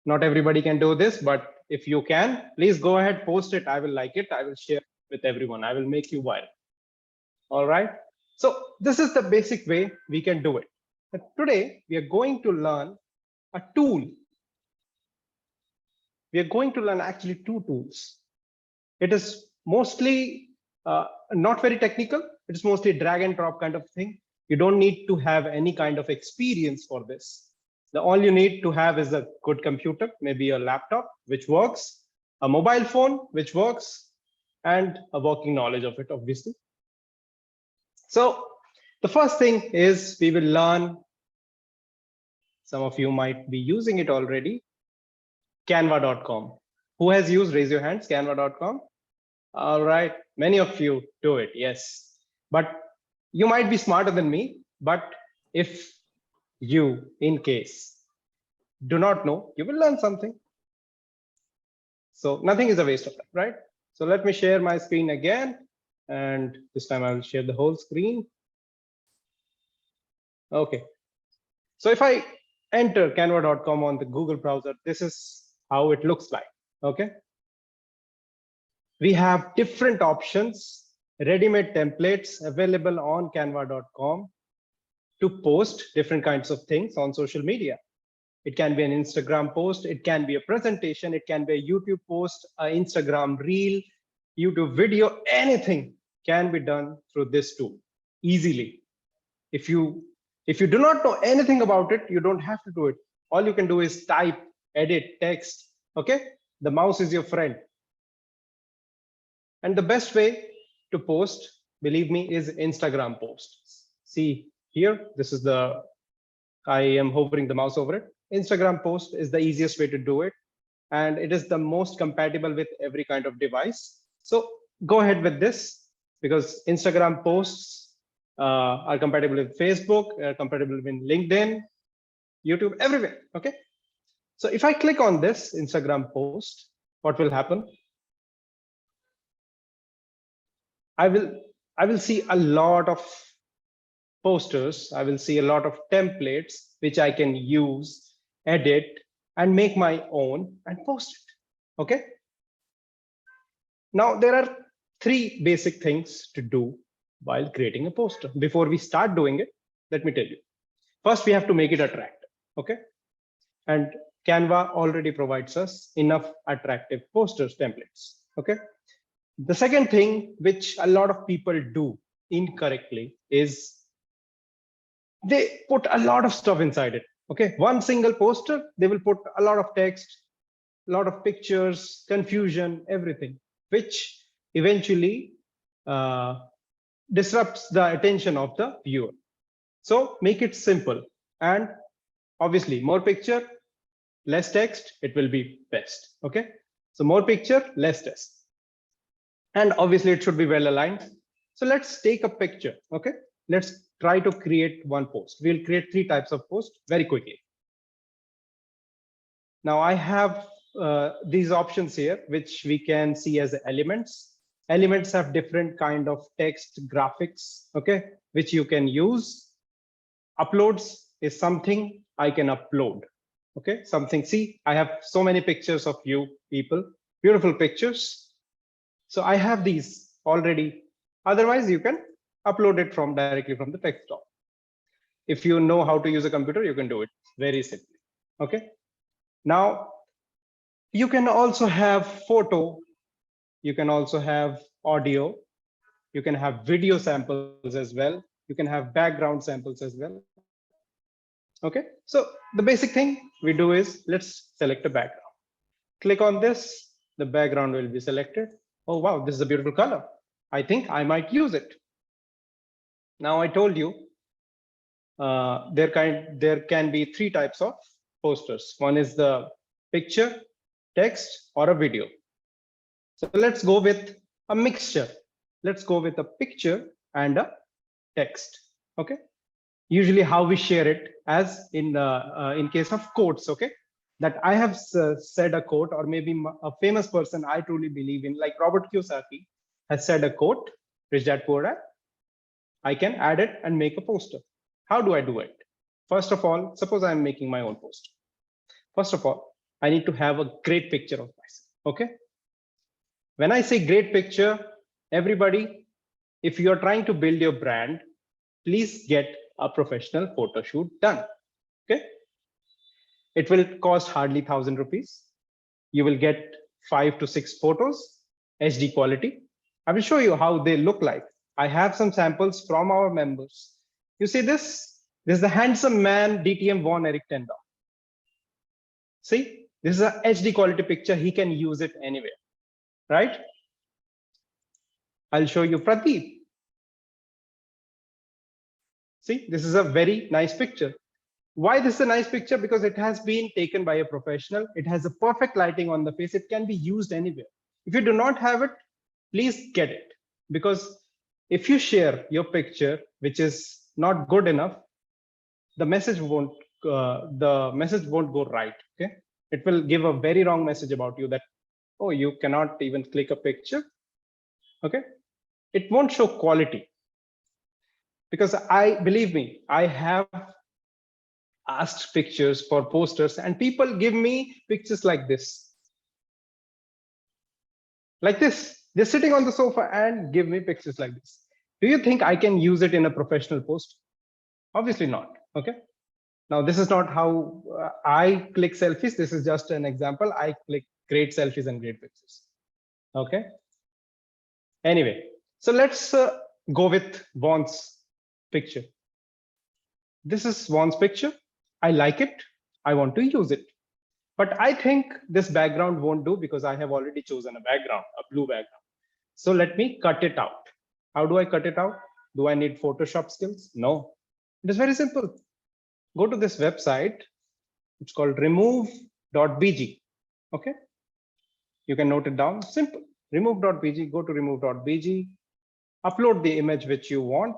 Not everybody can do this, but if you can, please go ahead, post it. I will like it. I will share with everyone. I will make you viral. All right. So this is the basic way we can do it. But today we are going to learn a tool. We are going to learn actually 2 tools. It is mostly not very technical. It's mostly drag and drop kind of thing. You don't need to have any kind of experience for this. All you need to have is a good computer, maybe a laptop, which works, a mobile phone, which works, and a working knowledge of it, obviously. So the first thing is we will learn, some of you might be using it already, canva.com. Who has used, raise your hands, canva.com? All right, many of you do it, yes. But you might be smarter than me, but if you, in case, do not know, you will learn something. So nothing is a waste of time, right? So let me share my screen again. And this time I will share the whole screen. Okay. So if I enter canva.com on the Google browser, this is how it looks like. Okay. We have different options, ready-made templates available on canva.com to post different kinds of things on social media. It can be an Instagram post, it can be a presentation, it can be a YouTube post, an Instagram reel, YouTube video, anything can be done through this tool easily. If you do not know anything about it, you don't have to do it. All you can do is type, edit, text. Okay, the mouse is your friend. And the best way to post, believe me, is Instagram posts. See here, this is I am hovering the mouse over it. Instagram post is the easiest way to do it. And it is the most compatible with every kind of device. So go ahead with this, because Instagram posts are compatible with Facebook, compatible with LinkedIn, YouTube, everywhere. Okay. So if I click on this Instagram post, what will happen? I will see a lot of posters. I will see a lot of templates which I can use, edit, and make my own and post it. Okay. Now there are three basic things to do while creating a poster. Before we start doing it, let me tell you. First, we have to make it attractive. Okay. And Canva already provides us enough attractive posters templates. Okay. The second thing which a lot of people do incorrectly is they put a lot of stuff inside it. Okay. One single poster, they will put a lot of text, a lot of pictures, confusion, everything, which eventually disrupts the attention of the viewer. So make it simple, and obviously more picture, less text, it will be best. Okay. So more picture, less text. And obviously it should be well aligned. So let's take a picture. Okay. Let's try to create one post. We'll create three types of posts very quickly. Now I have these options here, which we can see as elements. Elements have different kind of text graphics, okay, which you can use. Uploads is something I can upload. Okay, something, see, I have so many pictures of you people, beautiful pictures. So I have these already. Otherwise, you can upload it directly from the desktop. If you know how to use a computer, you can do it very simply. Okay. Now, you can also have photo. You can also have audio. You can have video samples as well. You can have background samples as well. Okay. So the basic thing we do is let's select a background. Click on this. The background will be selected. Oh, wow, this is a beautiful color. I think I might use it. Now I told you there can be three types of posters. One is the picture, text, or a video. So let's go with a mixture. Let's go with a picture and a text. Okay. Usually how we share it, as in case of quotes. Okay. That I have said a quote, or maybe a famous person I truly believe in, like Robert Kiyosaki has said a quote, Rich Dad Poor Dad. I can add it and make a poster. How do I do it? First of all, suppose I'm making my own poster. First of all, I need to have a great picture of myself. Okay. When I say great picture, everybody, if you're trying to build your brand, please get a professional photo shoot done. Okay. It will cost hardly 1,000 rupees. You will get 5 to 6 photos, HD quality. I will show you how they look like. I have some samples from our members. You see this? This is the handsome man, DTM Von Eric Tendor. See, this is a HD quality picture. He can use it anywhere, right? I'll show you Pradeep. See, this is a very nice picture. Why this is a nice picture? Because it has been taken by a professional. It has a perfect lighting on the face. It can be used anywhere. If you do not have it, please get it. Because if you share your picture, which is not good enough, the message won't go right. Okay, it will give a very wrong message about you, that Oh, you cannot even click a picture. Okay. It won't show quality. Because believe me, I have asked pictures for posters and people give me pictures like this. Like this. They're sitting on the sofa and give me pictures like this. Do you think I can use it in a professional post? Obviously not. Okay. Now, this is not how I click selfies. This is just an example. I click great selfies and great pictures. Okay. Anyway, so let's go with Vaughn's picture. This is Vaughn's picture. I like it. I want to use it. But I think this background won't do because I have already chosen a background, a blue background. So let me cut it out. How do I cut it out? Do I need Photoshop skills? No. It is very simple. Go to this website. It's called remove.bg. Okay. You can note it down. Simple. Remove.bg. Go to remove.bg. Upload the image which you want.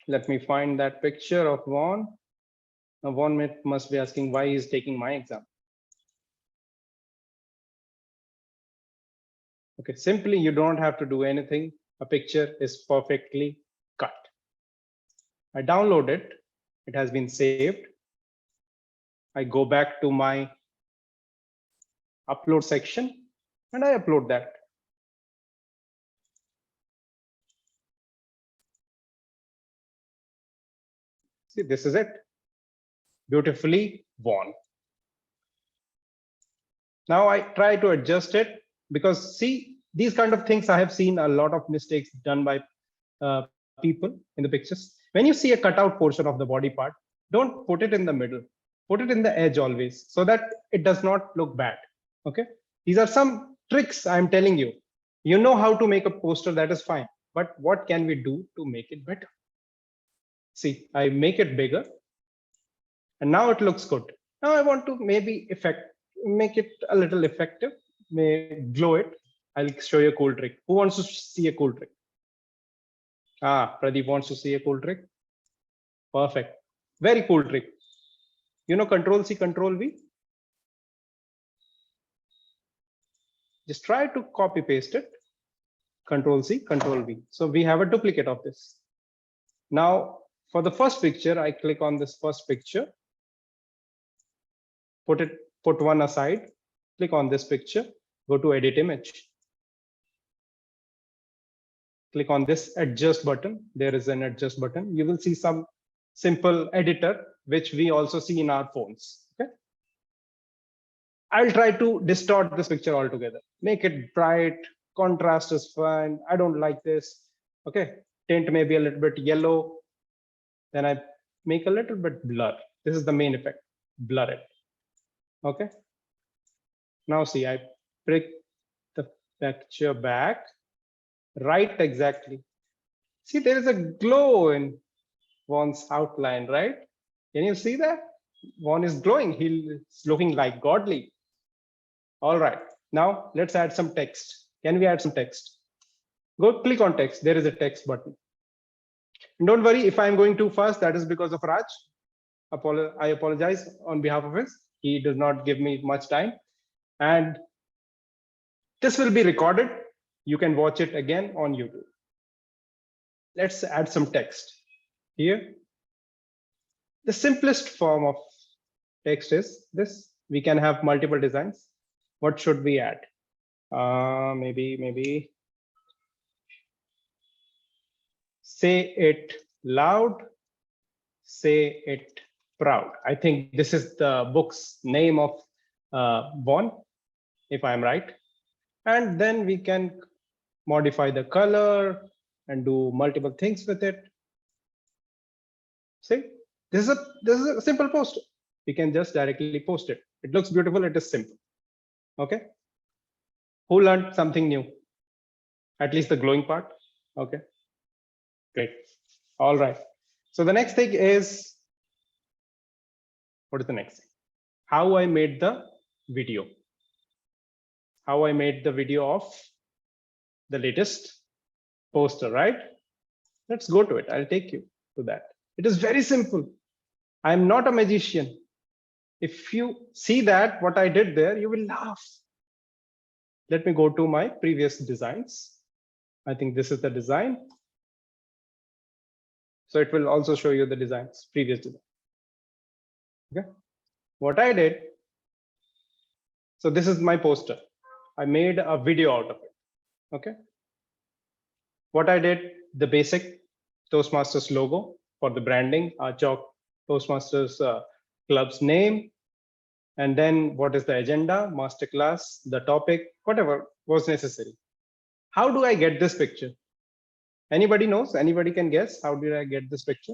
Let me find that picture of Vaughn. Now Vaughn must be asking why he's taking my exam. Okay, simply you don't have to do anything. A picture is perfectly cut. I download it. It has been saved. I go back to my upload section and I upload that. See, this is it. Beautifully Vaughn. Now I try to adjust it because see, these kind of things I have seen a lot of mistakes done by people in the pictures. When you see a cutout portion of the body part, don't put it in the middle. Put it in the edge always so that it does not look bad. Okay. These are some tricks I'm telling you. You know how to make a poster, that is fine. But what can we do to make it better? See, I make it bigger and now it looks good. Now I want to maybe make it a little effective, may glow it. I'll show you a cool trick. Who wants to see a cool trick? Pradeep wants to see a cool trick. Perfect. Very cool trick. You know, Control C, Control V. Just try to copy paste it. Control C, Control V. So we have a duplicate of this. Now, for the first picture, I click on this first picture. Put one aside. Click on this picture. Go to Edit Image. Click on this Adjust button. There is an Adjust button. You will see some simple editor, which we also see in our phones. Okay. I'll try to distort this picture altogether. Make it bright. Contrast is fine. I don't like this. Okay. Tint may be a little bit yellow. Then I make a little bit blur. This is the main effect. Blur it. Okay. Now see, I bring the picture back. Right, exactly. See, there is a glow in Vaughn's outline, right? Can you see that? Vaughn is glowing. He's looking like godly. All right. Now let's add some text. Can we add some text? Go click on text. There is a text button. And don't worry if I'm going too fast. That is because of Raj. I apologize on behalf of his. He does not give me much time. And this will be recorded. You can watch it again on YouTube. Let's add some text here. The simplest form of text is this. We can have multiple designs. What should we add? Maybe say it loud, say it proud. I think this is the book's name of Vaughan, if I'm right. And then we can modify the color and do multiple things with it. See, this is a simple post. We can just directly post it. It looks beautiful. It is simple. Okay. Who learned something new? At least the glowing part. Okay. Great. All right. So the next thing is, what is the next thing? How I made the video. How I made the video of the latest poster, right? Let's go to it. I'll take you to that. It is very simple. I'm not a magician. if you see that what I did there, you will laugh. Let me go to my previous designs. I think this is the design. So it will also show you the designs, previous design. Okay. What I did, so this is my poster. I made a video out of it. Okay. What I did, the basic Toastmasters logo for the branding, our Toastmasters club's name, and then what is the agenda, masterclass, the topic, whatever was necessary. How do I get this picture? Anybody knows? Anybody can guess? How did I get this picture?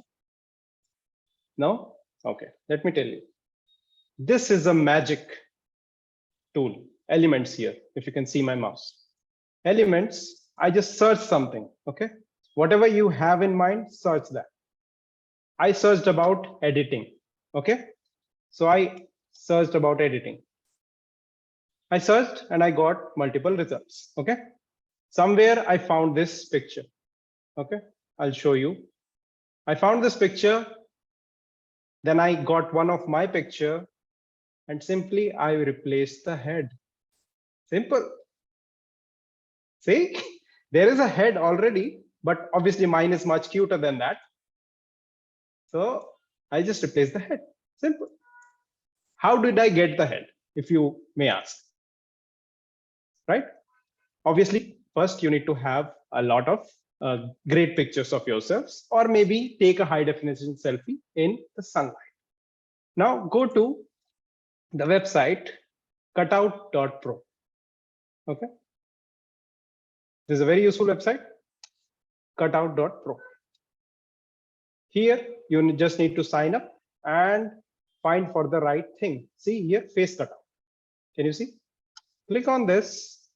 No? Okay, let me tell you. This is a magic tool, Elements here, if you can see my mouse. Elements, I just search something, okay? Whatever you have in mind, search that. I searched about editing, okay? So I searched about editing. I searched and I got multiple results, okay? Somewhere I found this picture, okay? I'll show you. I found this picture, then I got one of my picture and simply I replaced the head. Simple. See, there is a head already, but obviously mine is much cuter than that. So I just replaced the head. Simple. How did I get the head, if you may ask? Right? Obviously, first you need to have a lot of great pictures of yourselves, or maybe take a high definition selfie in the sunlight. Now go to the website cutout.pro. Okay. This is a very useful website, cutout.pro. Here, you just need to sign up and find for the right thing. See here, face cutout. Can you see? Click on this,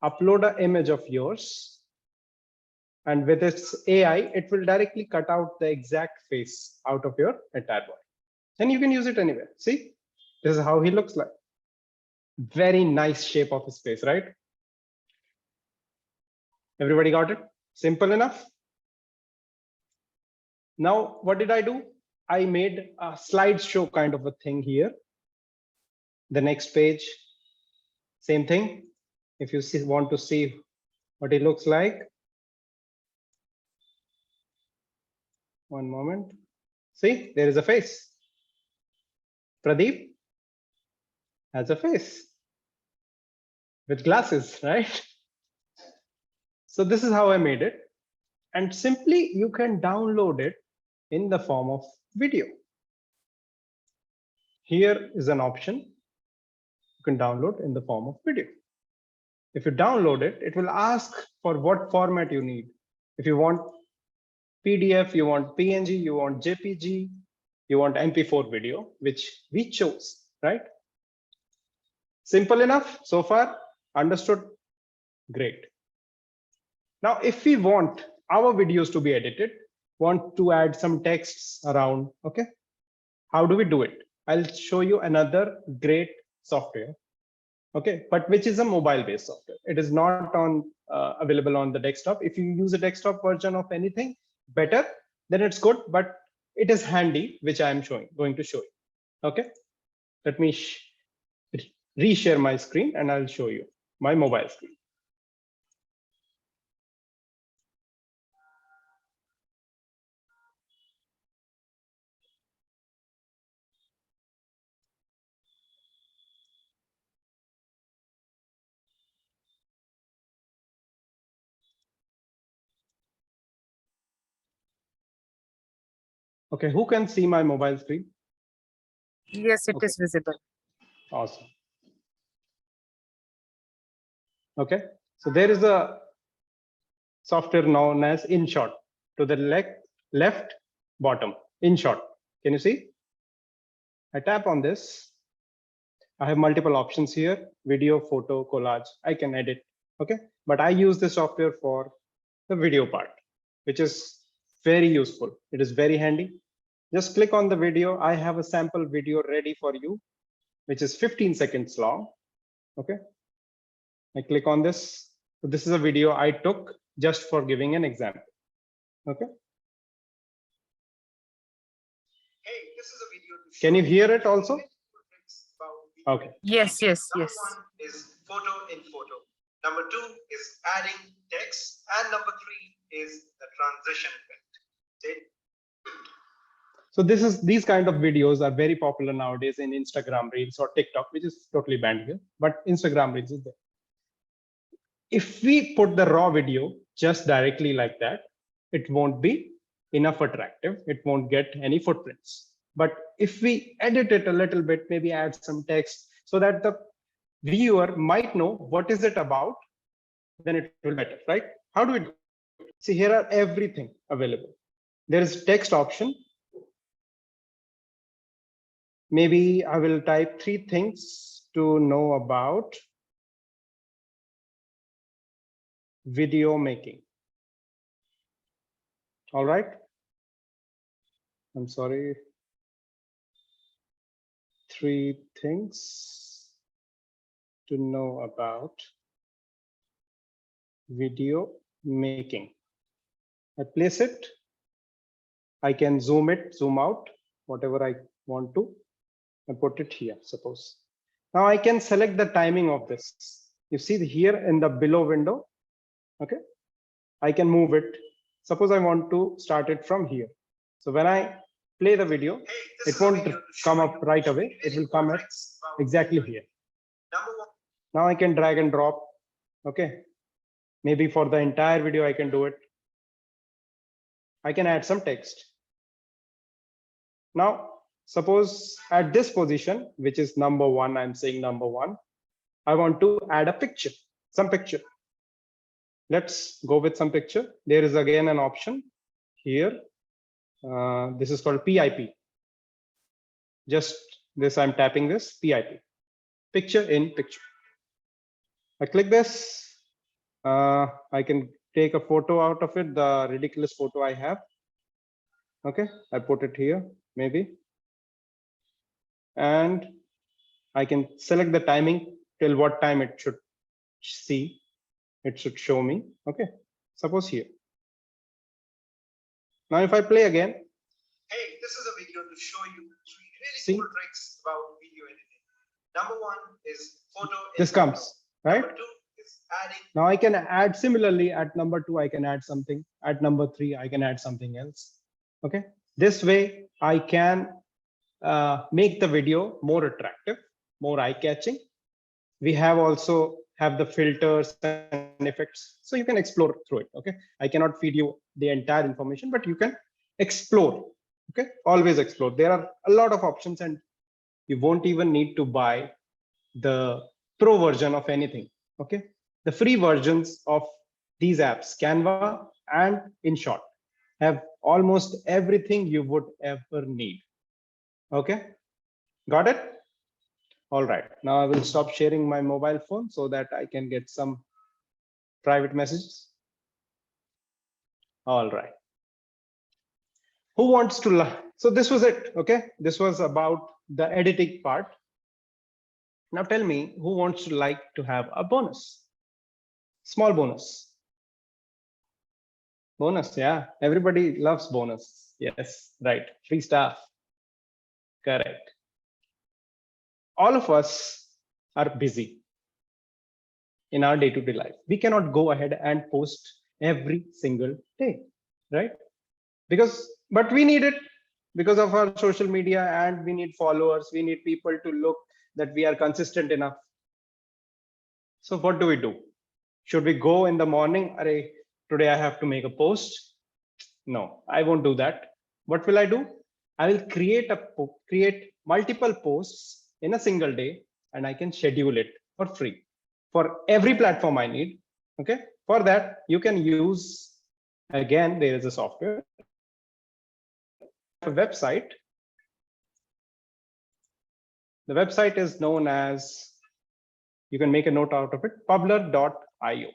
upload an image of yours, and with its AI, it will directly cut out the exact face out of your entire body. And you can use it anywhere. See, this is how he looks like. Very nice shape of his face, right? Everybody got it? Simple enough. Now, what did I do? I made a slideshow kind of a thing here. The next page, same thing. If you want to see what it looks like. One moment. See, there is a face. Pradeep has a face with glasses, right? So this is how I made it. And simply you can download it in the form of video. Here is an option you can download in the form of video. If you download it, it will ask for what format you need. If you want PDF, you want PNG, you want JPG, you want MP4 video, which we chose, right? Simple enough so far? Understood? Great. Now, if we want our videos to be edited, want to add some texts around, okay? How do we do it? I'll show you another great software, okay? But which is a mobile-based software. It is not on available on the desktop. If you use a desktop version of anything, better, then it's good, but it is handy, which I am going to show you, okay? Let me reshare my screen and I'll show you my mobile screen. Okay, who can see my mobile screen? Yes, it is visible. Awesome. Okay, so there is a software known as InShot to the left bottom. InShot. Can you see? I tap on this. I have multiple options here: video, photo, collage. I can edit. Okay, but I use this software for the video part, which is very useful. It is very handy. Just click on the video. I have a sample video ready for you, which is 15 seconds long. Okay, I click on this. So this is a video I took just for giving an example. Okay. Hey, this is a video. Can you hear it also? Okay. Yes, yes, yes. Number 1 is photo in photo. Number 2 is adding text, and number 3 is the transition effect. See? So these kind of videos are very popular nowadays in Instagram Reels or TikTok, which is totally banned here, but Instagram Reels is there. If we put the raw video just directly like that, it won't be enough attractive. It won't get any footprints. But if we edit it a little bit, maybe add some text so that the viewer might know what is it about, then it will be better, right? How do we do it? See, here are everything available. There is text option. Maybe I will type 3 things to know about video making. All right. I'm sorry. 3 things to know about video making. I place it. I can zoom it, zoom out, whatever I want to, and put it here, suppose. Now I can select the timing of this. You see here in the below window, okay? I can move it. Suppose I want to start it from here. So when I play the video, it won't come up right away. It will come at exactly here. Now I can drag and drop, okay? Maybe for the entire video, I can do it. I can add some text. Now, suppose at this position, which is number 1, I'm saying number 1, I want to add a picture, some picture. Let's go with some picture. There is again an option here. This is called PIP. Just this, I'm tapping this PIP, picture in picture. I click this. I can take a photo out of it, the ridiculous photo I have. Okay, I put it here, maybe. And I can select the timing till what time it should see. It should show me. Okay, suppose here. Now if I play again. Hey, this is a video to show you 3 really cool tricks about video editing. Number 1 is photo. This comes, right? Number 2 is adding. Now I can add similarly at number 2, I can add something. At number 3, I can add something else. Okay, this way I can make the video more attractive, more eye-catching. We have also have the filters and effects, so you can explore through it. Okay, I cannot feed you the entire information, but you can explore. Okay, always explore. There are a lot of options, and you won't even need to buy the pro version of anything. Okay, the free versions of these apps, Canva and InShot, have almost everything you would ever need. Okay, got it? All right, now I will stop sharing my mobile phone so that I can get some private messages. All right. Who wants to learn? So this was it, okay? This was about the editing part. Now tell me, who wants to like to have a bonus? Small bonus. Bonus, yeah. Everybody loves bonus. Yes, right. Free stuff. Correct. All of us are busy in our day-to-day life. We cannot go ahead and post every single day, right? But we need it because of our social media, and we need followers. We need people to look that we are consistent enough. So what do? Should we go in the morning? Array, today I have to make a post. No, I won't do that. What will I do? I will create multiple posts in a single day, and I can schedule it for free for every platform I need. Okay, for that you can use, again, there is a software, a website. The website is known as, you can make a note out of it, publer.io.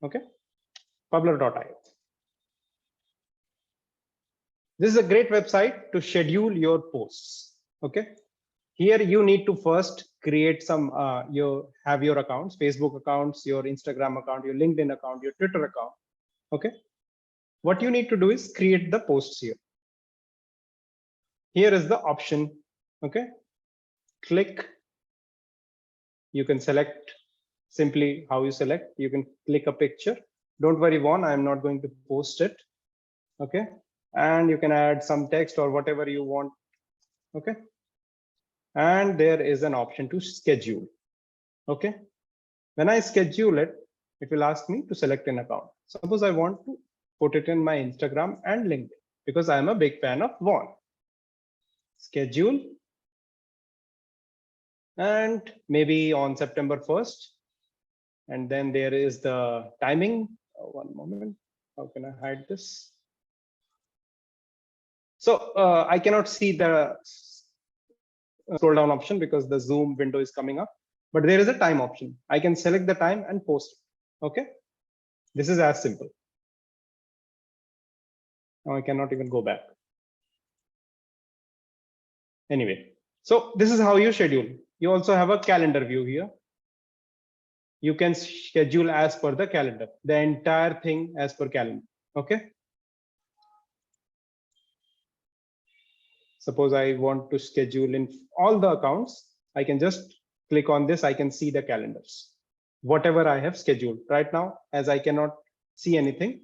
Okay, publer.io. This is a great website to schedule your posts. Okay, here you need to first create some, you have your accounts, Facebook accounts, your Instagram account, your LinkedIn account, your Twitter account. Okay, what you need to do is create the posts here. Here is the option. Okay, click You can select simply how you select. You can click a picture. Don't worry, Vaughn, I'm not going to post it. Okay. And you can add some text or whatever you want. Okay. And there is an option to schedule. Okay. When I schedule it, it will ask me to select an account. Suppose I want to put it in my Instagram and LinkedIn because I'm a big fan of Vaughn. Schedule. And maybe on September 1st. And then there is the timing. One moment. How can I hide this? So I cannot see the scroll down option because the Zoom window is coming up, but there is a time option. I can select the time and post it. Okay. This is as simple. Now I cannot even go back. Anyway, so this is how you schedule. You also have a calendar view here. You can schedule as per the calendar, the entire thing as per calendar. Okay. Suppose I want to schedule in all the accounts. I can just click on this. I can see the calendars, whatever I have scheduled right now. As I cannot see anything,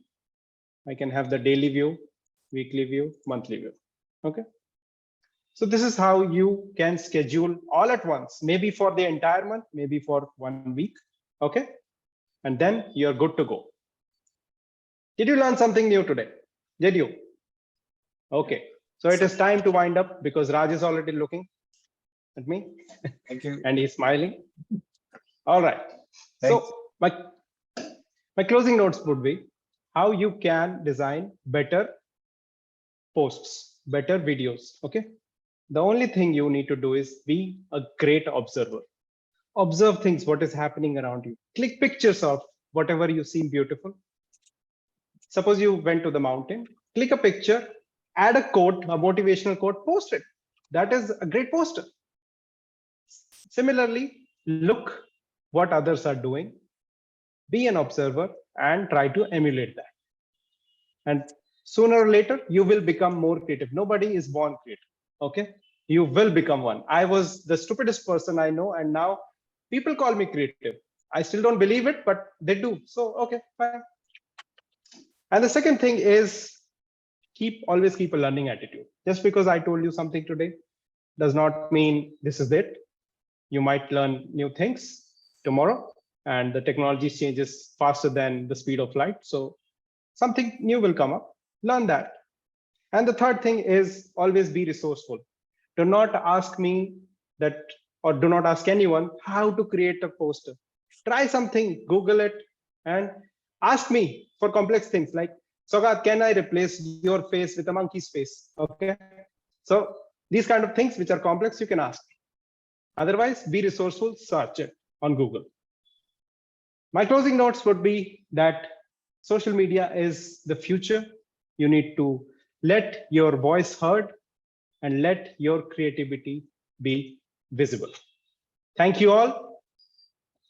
I can have the daily view, weekly view, monthly view. Okay. So this is how you can schedule all at once, maybe for the entire month, maybe for 1 week. Okay. And then you're good to go. Did you learn something new today? Did you? Okay. So it is time to wind up because Raj is already looking at me. Thank you. And he's smiling. All right. Thanks. So my closing notes would be how you can design better posts, better videos. Okay. The only thing you need to do is be a great observer. Observe things, what is happening around you. Click pictures of whatever you seem beautiful. Suppose you went to the mountain, click a picture, add a quote, a motivational quote, post it. That is a great poster. Similarly, look what others are doing, be an observer and try to emulate that. And sooner or later, you will become more creative. Nobody is born creative. Okay. You will become one. I was the stupidest person I know, and now people call me creative. I still don't believe it, but they do. So, okay, fine. And the second thing is always keep a learning attitude. Just because I told you something today does not mean this is it. You might learn new things tomorrow, and the technology changes faster than the speed of light. So something new will come up. Learn that. And the third thing is always be resourceful. Do not ask me that, or do not ask anyone how to create a poster. Try something, Google it, and ask me for complex things like, Sogat, can I replace your face with a monkey's face? Okay. So these kind of things which are complex, you can ask. Otherwise, be resourceful, search it on Google. My closing notes would be that social media is the future. You need to let your voice heard and let your creativity be visible. Thank you all.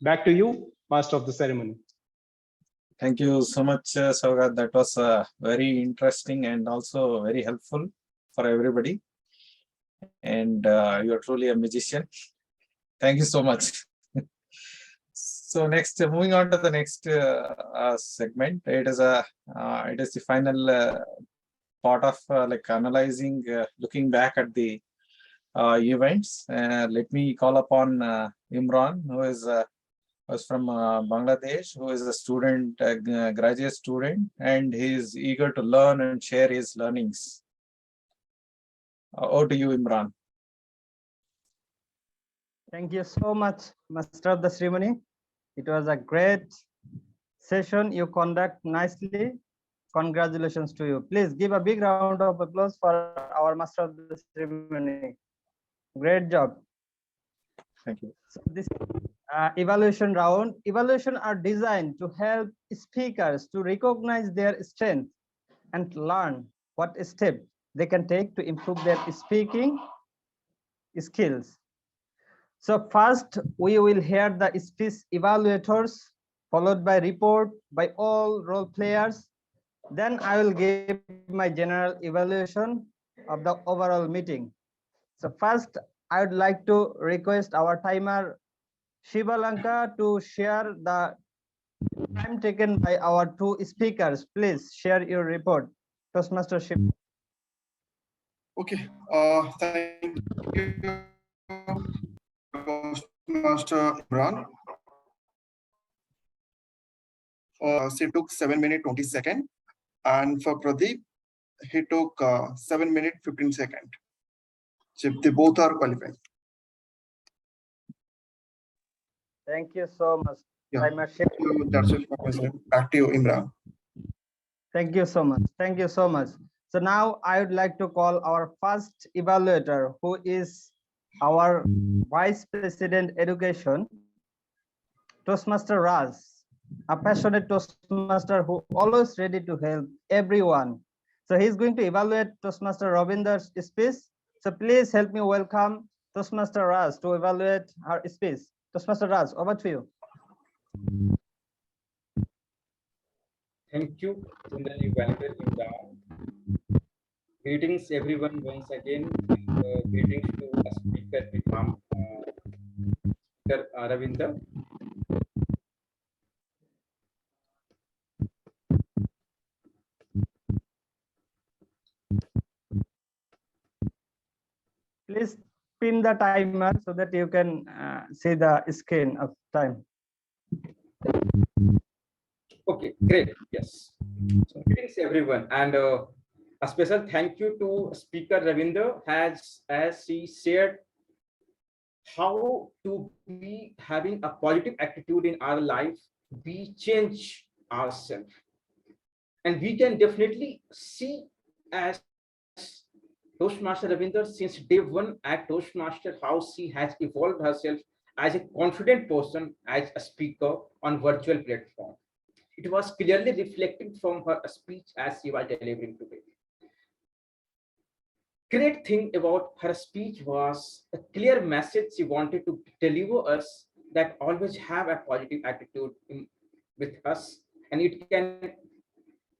Back to you, Master of the Ceremony. Thank you so much, Saugata. That was very interesting and also very helpful for everybody. And you are truly a magician. Thank you so much. So next, moving on to the next segment, it is the final part of like analyzing, looking back at the events. Let me call upon Imran, who is was from Bangladesh, who is a student, graduate student, and he is eager to learn and share his learnings. Over to you, Imran. Thank you so much, Master of the Ceremony. It was a great session. You conduct nicely. Congratulations to you. Please give a big round of applause for our Master of the Ceremony. Great job. Thank you. So this evaluation round. Evaluation are designed to help speakers to recognize their strength and learn what step they can take to improve their speaking skills. So first, we will hear the speech evaluators, followed by report by all role players. Then I will give my general evaluation of the overall meeting. So first, I would like to request our timer Shivalanka to share the time taken by our two speakers. Please share your report. Toastmaster Shiv. Okay, thank you, Toastmaster Imran. She took 7 minutes 20 seconds, and for Pradeep, he took 7 minutes 15 seconds. So they both are qualified. Thank you so much. Yeah. So that's it from my side. Back to you, Imran. Thank you so much. Thank you so much. So now I would like to call our first evaluator, who is our Vice President Education, Toastmaster Raj, a passionate Toastmaster who always ready to help everyone. So he's going to evaluate Toastmaster Ravinder's speech. So please help me welcome Toastmaster Raj to evaluate her speech. Toastmaster Raj, over to you. Thank you, General Evaluator Imran. Greetings, everyone, once again. Greetings to the speaker, Speaker Ravinder. Please pin the timer so that you can see the screen of time. Okay, great. Yes. So, greetings, everyone, and a special thank you to Speaker Ravinder as he shared how to be having a positive attitude in our life. We change ourselves, and we can definitely see as Toastmaster Ravinder since day one at Toastmaster how she has evolved herself as a confident person as a speaker on virtual platform. It was clearly reflected from her speech as she was delivering today. Great thing about her speech was a clear message she wanted to deliver us, that always have a positive attitude with us, and it can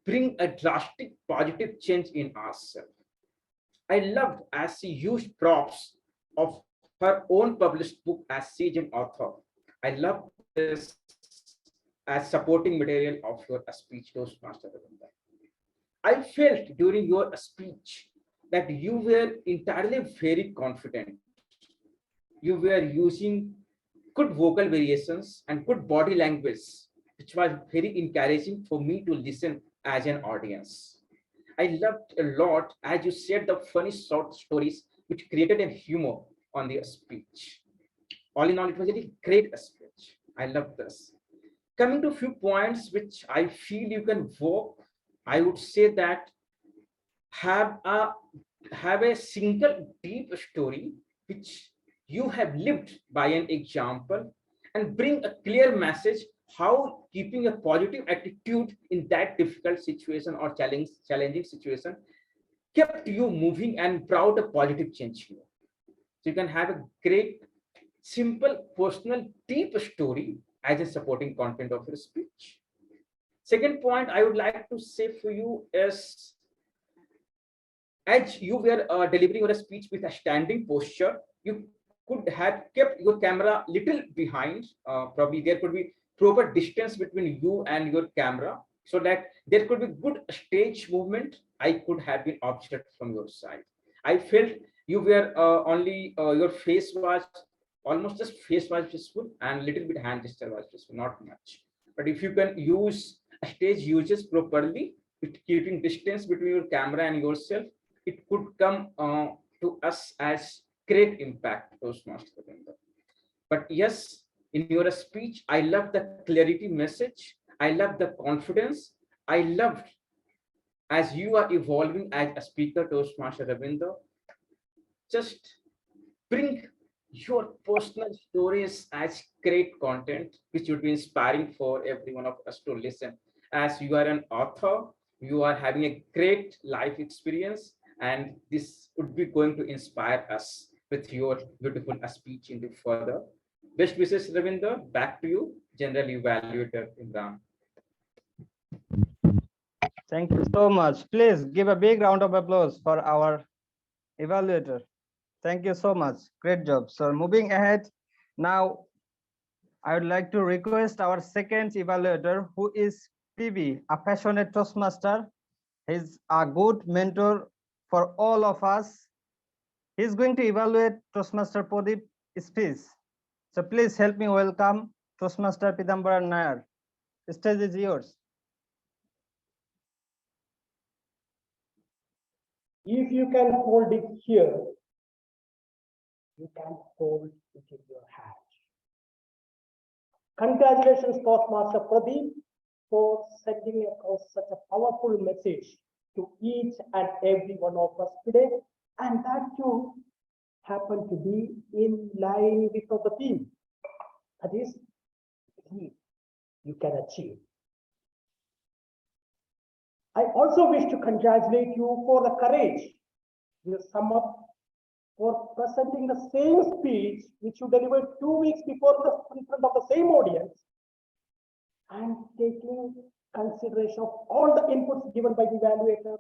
bring a drastic positive change in ourselves. I loved as she used props of her own published book as she's an author. I love this as supporting material of your speech, Toastmaster Ravinder. I felt during your speech that you were entirely very confident. You were using good vocal variations and good body language, which was very encouraging for me to listen as an audience. I loved a lot as you shared the funny short stories which created a humor on the speech. All in all, it was a really great speech. I love this. Coming to a few points which I feel you can work, I would say that have a single deep story which you have lived by an example, and bring a clear message how keeping a positive attitude in that difficult situation or challenging situation kept you moving and brought a positive change here. So you can have a great, simple, personal, deep story as a supporting content of your speech. Second point I would like to say for you is, as you were delivering your speech with a standing posture, you could have kept your camera little behind. Probably there could be proper distance between you and your camera, so that there could be good stage movement. I could have been observed from your side. I felt you were only your face was almost just face was visible and little bit hand gesture was visible, not much. But if you can use a stage uses properly, with keeping distance between your camera and yourself, it could come to us as great impact, Toastmaster. But yes, in your speech, I love the clarity message. I love the confidence. I loved as you are evolving as a speaker, Toastmaster Ravinder. Just bring your personal stories as great content, which would be inspiring for every one of us to listen. As you are an author, you are having a great life experience, and this would be going to inspire us with your beautiful speech into further. Best wishes, Ravinder. Back to you, General Evaluator Imran. Thank you so much. Please give a big round of applause for our evaluator. Thank you so much. Great job. So moving ahead, now I would like to request our second evaluator, who is PB, a passionate Toastmaster. He's a good mentor for all of us. He's going to evaluate Toastmaster Pradeep's speech. So please help me welcome Toastmaster Pidambar Nair. The stage is yours. If you can hold it here, you can hold it in your hand. Congratulations, Toastmaster Pradeep, for sending across such a powerful message to each and every one of us today, and that too happen to be in line with the theme. That is, you can achieve. I also wish to congratulate you for the courage you sum up for presenting the same speech which you delivered 2 weeks before in front of the same audience, and taking consideration of all the inputs given by the evaluator,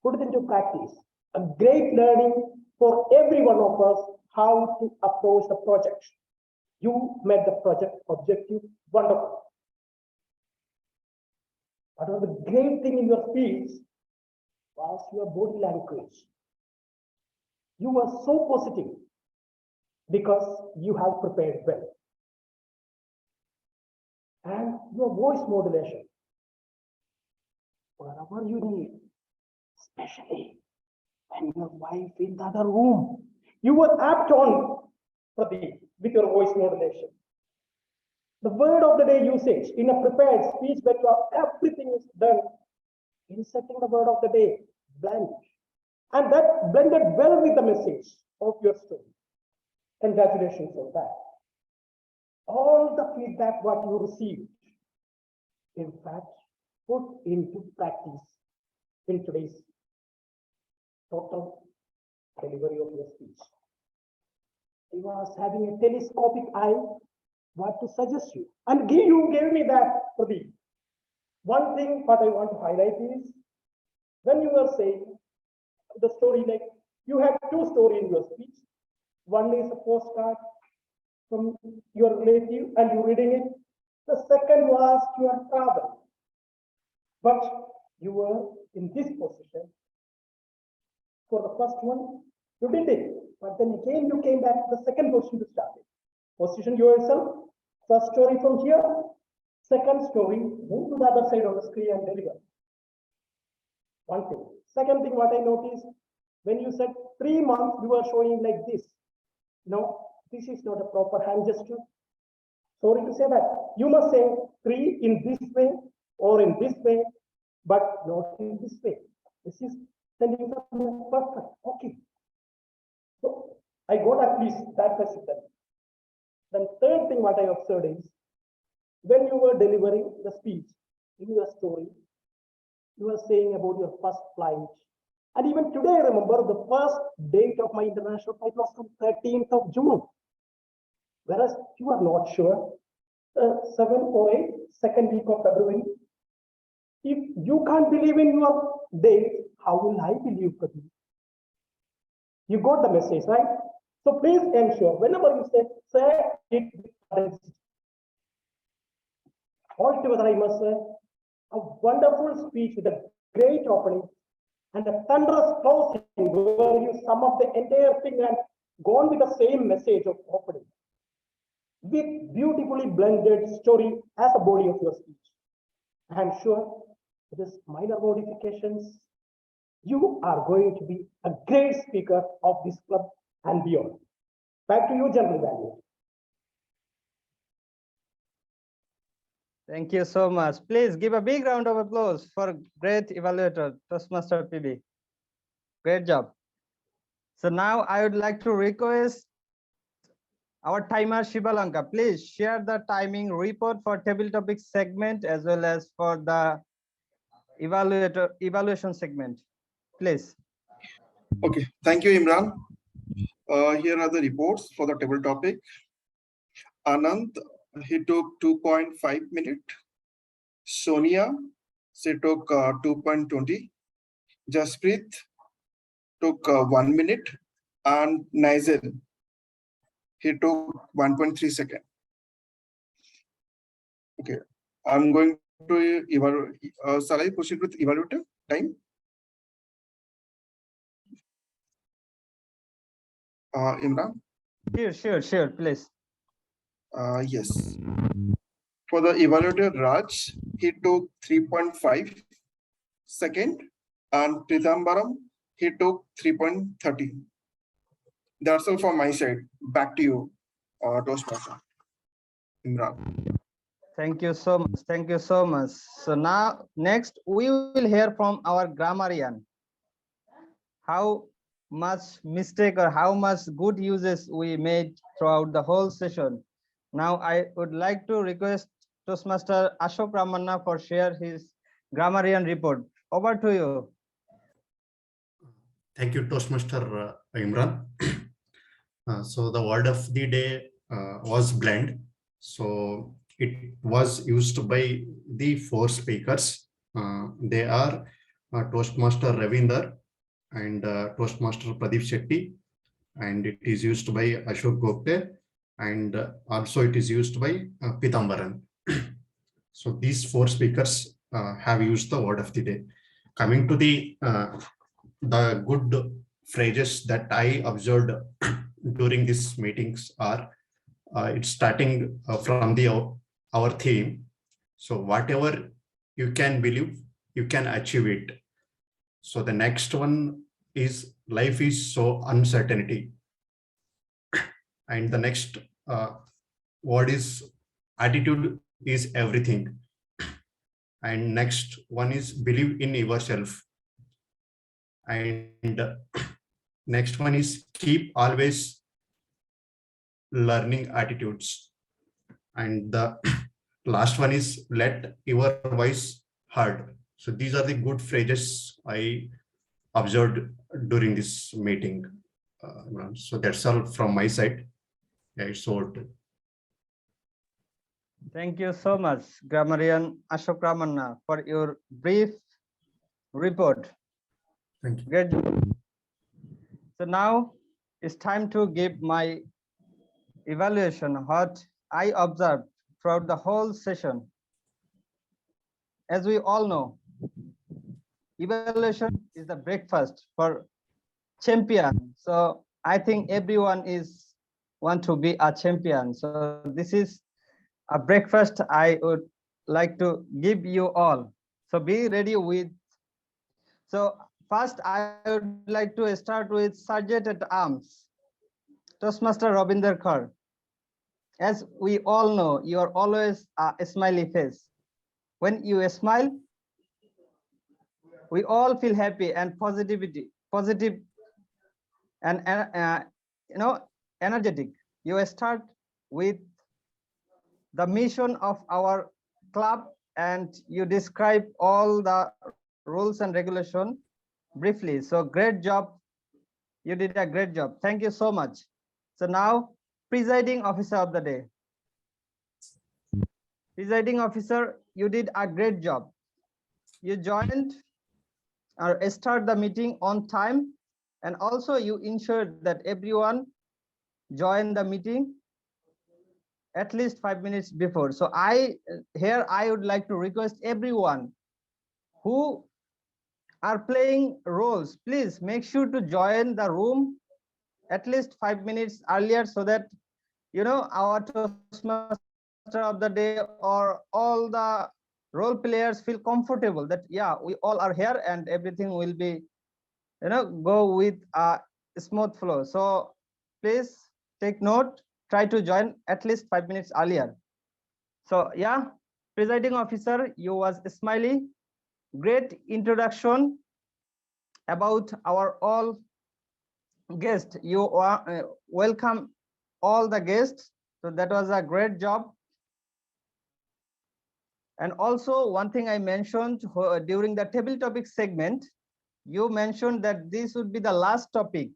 put it into practice. A great learning for every one of us how to approach the project. You met the project objective wonderful. But one of the great thing in your speech was your body language. You were so positive because you have prepared well. And your voice modulation, wherever you need, especially when your wife in the other room, you were apt on, Pradeep, with your voice modulation. The word of the day usage in a prepared speech when everything is done, inserting the word of the day, blend. And that blended well with the message of your story. Congratulations on that. All the feedback what you received, in fact, put into practice in today's total delivery of your speech. I was having a telescopic eye, what to suggest you. And you gave me that, Pradeep. One thing what I want to highlight is, when you were saying the story, like you had two stories in your speech. One is a postcard from your relative and you reading it. The second was your travel. But you were in this position. For the first one, you did it. But then again, you came back to the second position to start it. Position yourself. First story from here. Second story, move to the other side of the screen and deliver. One thing. Second thing, what I noticed, when you said 3 months, you were showing like this. No, this is not a proper hand gesture. Sorry to say that. You must say 3 in this way or in this way, but not in this way. This is sending something perfect. Okay. So I got at least that message. Then third thing what I observed is, when you were delivering the speech in your story, you were saying about your first flight. And even today, I remember the first date of my international flight was on 13th of June. Whereas you are not sure, 7 or 8, second week of February. If you can't believe in your date, how will I believe for you? You got the message, right? So please ensure, whenever you say it with altogether, I must say, a wonderful speech with a great opening and a thunderous closing where you sum up the entire thing and gone with the same message of opening with beautifully blended story as a body of your speech. I am sure with this minor modifications, you are going to be a great speaker of this club and beyond. Back to you, General Evaluator. Thank you so much. Please give a big round of applause for great evaluator, Toastmaster PB. Great job. So now I would like to request our timer Shibalanka. Please share the timing report for table topic segment as well as for the evaluation segment. Please. Okay, thank you, Imran. Here are the reports for the table topic. Anand, he took 2.5 minutes. Sonia, she took 2.20. Jasprit took 1 minute. And Nigel, he took 1.3 seconds. Okay, I'm going to evaluate. Shall I proceed with evaluator time? Imran? Sure, please. Yes. For the evaluator Raj, he took 3.5 second, and Pridambaram, he took 3.30. That's all from my side. Back to you, Toastmaster. Imran. Thank you so much. Thank you so much. So now, next, we will hear from our grammarian. How much mistake or how much good uses we made throughout the whole session. Now, I would like to request Toastmaster Ashok Ramanna for share his grammarian report. Over to you. Thank you, Toastmaster Imran. So the word of the day was blend. So it was used by the 4 speakers. They are Toastmaster Ravinder and Toastmaster Pradeep Shetty, and it is used by Ashok Gopte, and also it is used by Pitambaran. So these 4 speakers have used the word of the day. Coming to the good phrases that I observed during these meetings are, it's starting from our theme. So whatever you can believe, you can achieve it. So the next one is life is so uncertainty. And the next word is attitude is everything. And next one is believe in yourself. And next one is keep always learning attitudes. And the last one is let your voice heard. So these are the good phrases I observed during this meeting. So that's all from my side. Yeah, it's over to. Thank you so much, grammarian Ashok Ramanna, for your brief report. Thank you. Great job. So now it's time to give my evaluation, what I observed throughout the whole session. As we all know, evaluation is the breakfast for champion. So I think everyone is want to be a champion. So this is a breakfast I would like to give you all. So be ready with. So first I would like to start with Sergeant at Arms, Toastmaster Ravinder Kaur. As we all know, you are always a smiley face. When you smile, we all feel happy and positive and energetic. You start with the mission of our club and you describe all the rules and regulation briefly. So great job. You did a great job. Thank you so much. So now, presiding officer of the day. Presiding officer, you did a great job. You joined or start the meeting on time, and also you ensured that everyone joined the meeting at least 5 minutes before. So I would like to request everyone who are playing roles, please make sure to join the room at least 5 minutes earlier, so that our Toastmaster of the day or all the role players feel comfortable that yeah, we all are here and everything will be go with a smooth flow. So please take note, try to join at least 5 minutes earlier. So yeah, presiding officer, you was smiley. Great introduction about our all guests. You welcome all the guests. So that was a great job. And also one thing I mentioned during the table topic segment, you mentioned that this would be the last topic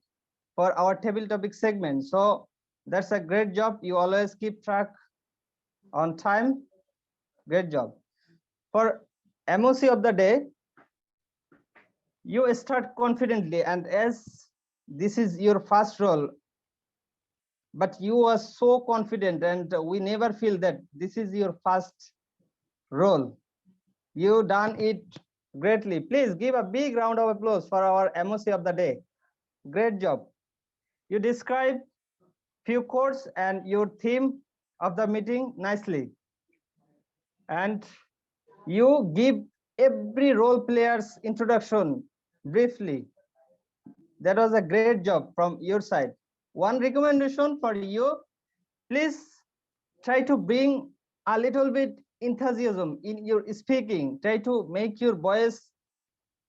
for our table topic segment. So that's a great job. You always keep track on time. Great job. For MOC of the day, you start confidently, and as this is your first role, but you are so confident, and we never feel that this is your first role. You done it greatly. Please give a big round of applause for our MOC of the day. Great job. You describe few quotes and your theme of the meeting nicely. And you give every role player's introduction briefly. That was a great job from your side. One recommendation for you, please try to bring a little bit enthusiasm in your speaking. Try to make your voice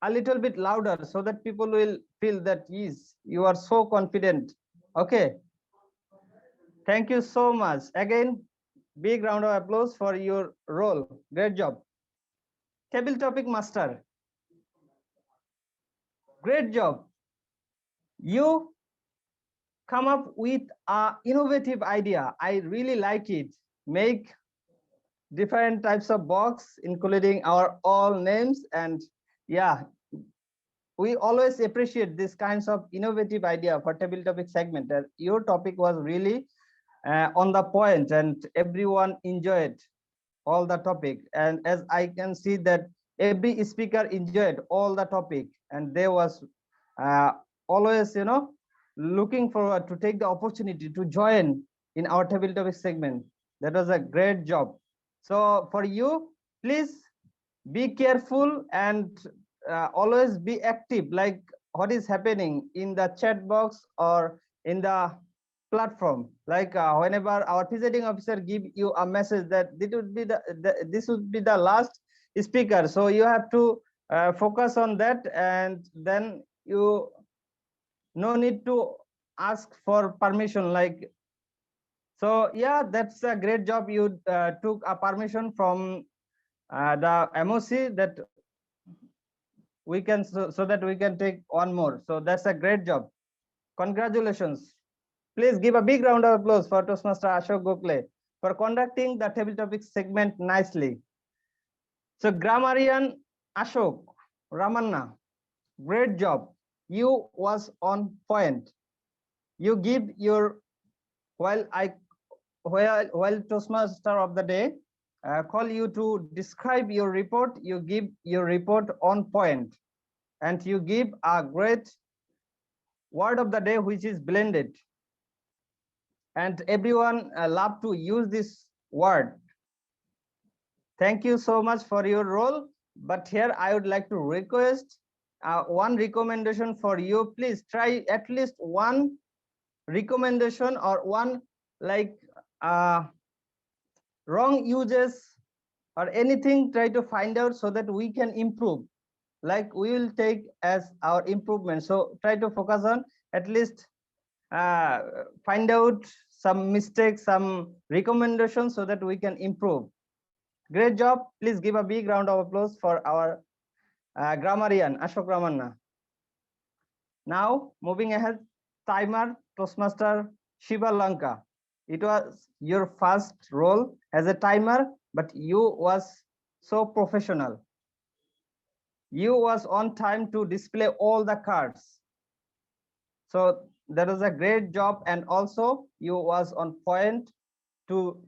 a little bit louder so that people will feel that yes, you are so confident. Okay. Thank you so much. Again, big round of applause for your role. Great job. Table topic master. Great job. You come up with an innovative idea. I really like it. Make different types of box, including our all names. And yeah, we always appreciate this kinds of innovative idea for table topic segment. Your topic was really on the point and everyone enjoyed all the topic. And as I can see that every speaker enjoyed all the topic and they was always, looking forward to take the opportunity to join in our table topic segment. That was a great job. So for you, please be careful and always be active, like what is happening in the chat box or in the platform. Like whenever our presiding officer give you a message that this would be the last speaker, so you have to focus on that, and then you no need to ask for permission. Like, so yeah, that's a great job. You took a permission from the MOC that we can so that we can take one more. So that's a great job. Congratulations. Please give a big round of applause for Toastmaster Ashok Gokhale for conducting the table topic segment nicely. So grammarian Ashok Ramanna, great job. You was on point. You give your while Toastmaster of the day call you to describe your report, you give your report on point, and you give a great word of the day which is blended, and everyone love to use this word. Thank you so much for your role. But here I would like to request one recommendation for you. Please try at least one recommendation or one like wrong uses or anything, try to find out so that we can improve. Like we will take as our improvement. So try to focus on at least find out some mistakes, some recommendations so that we can improve. Great job. Please give a big round of applause for our grammarian Ashok Ramanna. Now moving ahead, timer Toastmaster Shiva Lanka. It was your first role as a timer, but you was so professional. You was on time to display all the cards. So that was a great job, and also you was on point to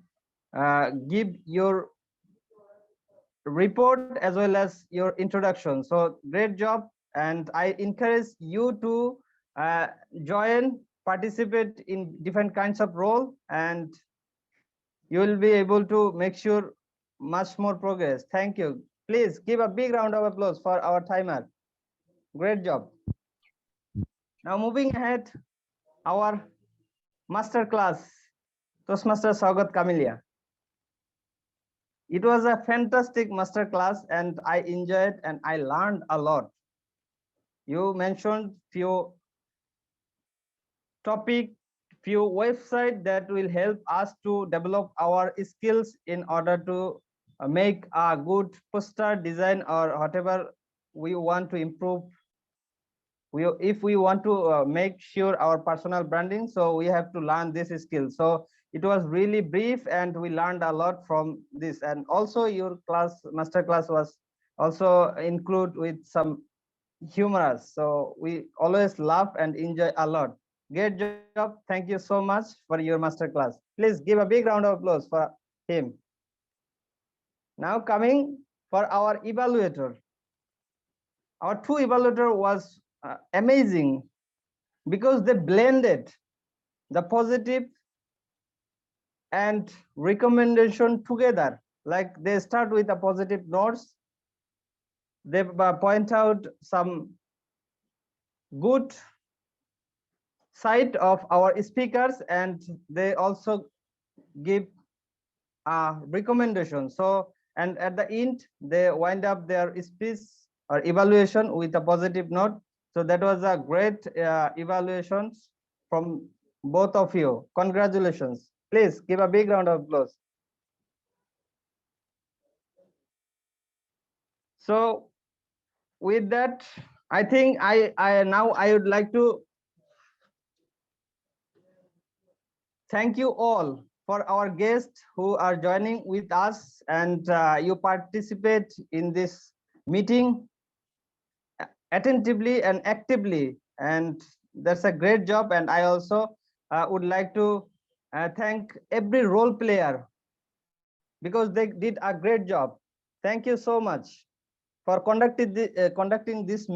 give your report as well as your introduction. So great job, and I encourage you to participate in different kinds of role, and you will be able to make sure much more progress. Thank you. Please give a big round of applause for our timer. Great job. Now moving ahead, our master class, Toastmaster Saugat Kamilia. It was a fantastic master class and I enjoyed and I learned a lot. You mentioned few topic, few websites that will help us to develop our skills in order to make a good poster design or whatever we want to improve. If we want to make sure our personal branding, so we have to learn this skill. So it was really brief and we learned a lot from this. And also your master class was also include with some humorous. So we always laugh and enjoy a lot. Great job. Thank you so much for your master class. Please give a big round of applause for him. Now coming for our evaluator. Our two evaluator was amazing because they blended the positive and recommendation together. Like they start with a positive notes. They point out some good side of our speakers, and they also give a recommendation. So, and at the end, they wind up their speech or evaluation with a positive note. So that was a great evaluations from both of you. Congratulations. Please give a big round of applause. So with that, I think I would like to thank you all for our guests who are joining with us, and you participate in this meeting attentively and actively, and that's a great job. And I also would like to thank every role player because they did a great job. Thank you so much for conducting this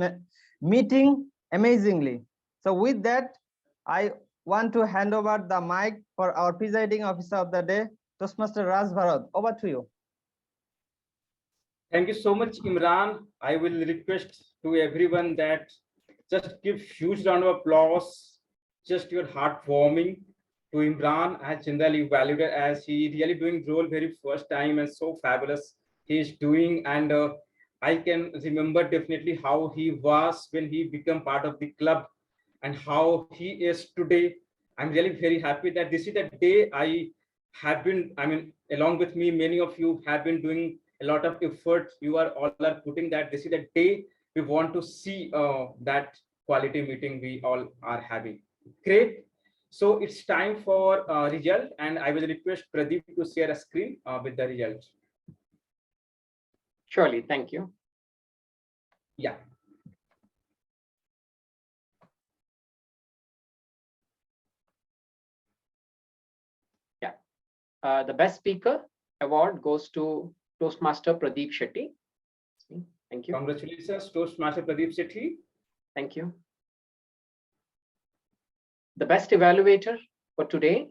meeting amazingly. So with that, I want to hand over the mic for our presiding officer of the day, Toastmaster Raj Bharat. Over to you. Thank you so much, Imran. I will request to everyone that just give huge round of applause, just your heartwarming to Imran as general evaluator, as he really doing role very first time and so fabulous he is doing. And I can remember definitely how he was when he became part of the club and how he is today. I'm really very happy that this is the day I have been, along with me, many of you have been doing a lot of effort. You are all are putting that. This is the day we want to see that quality meeting we all are having. Great. So it's time for result, and I will request Pradeep to share a screen with the results. Surely, thank you. Yeah. The best speaker award goes to Toastmaster Pradeep Shetty. Thank you. Congratulations, Toastmaster Pradeep Shetty. Thank you. The best evaluator for today,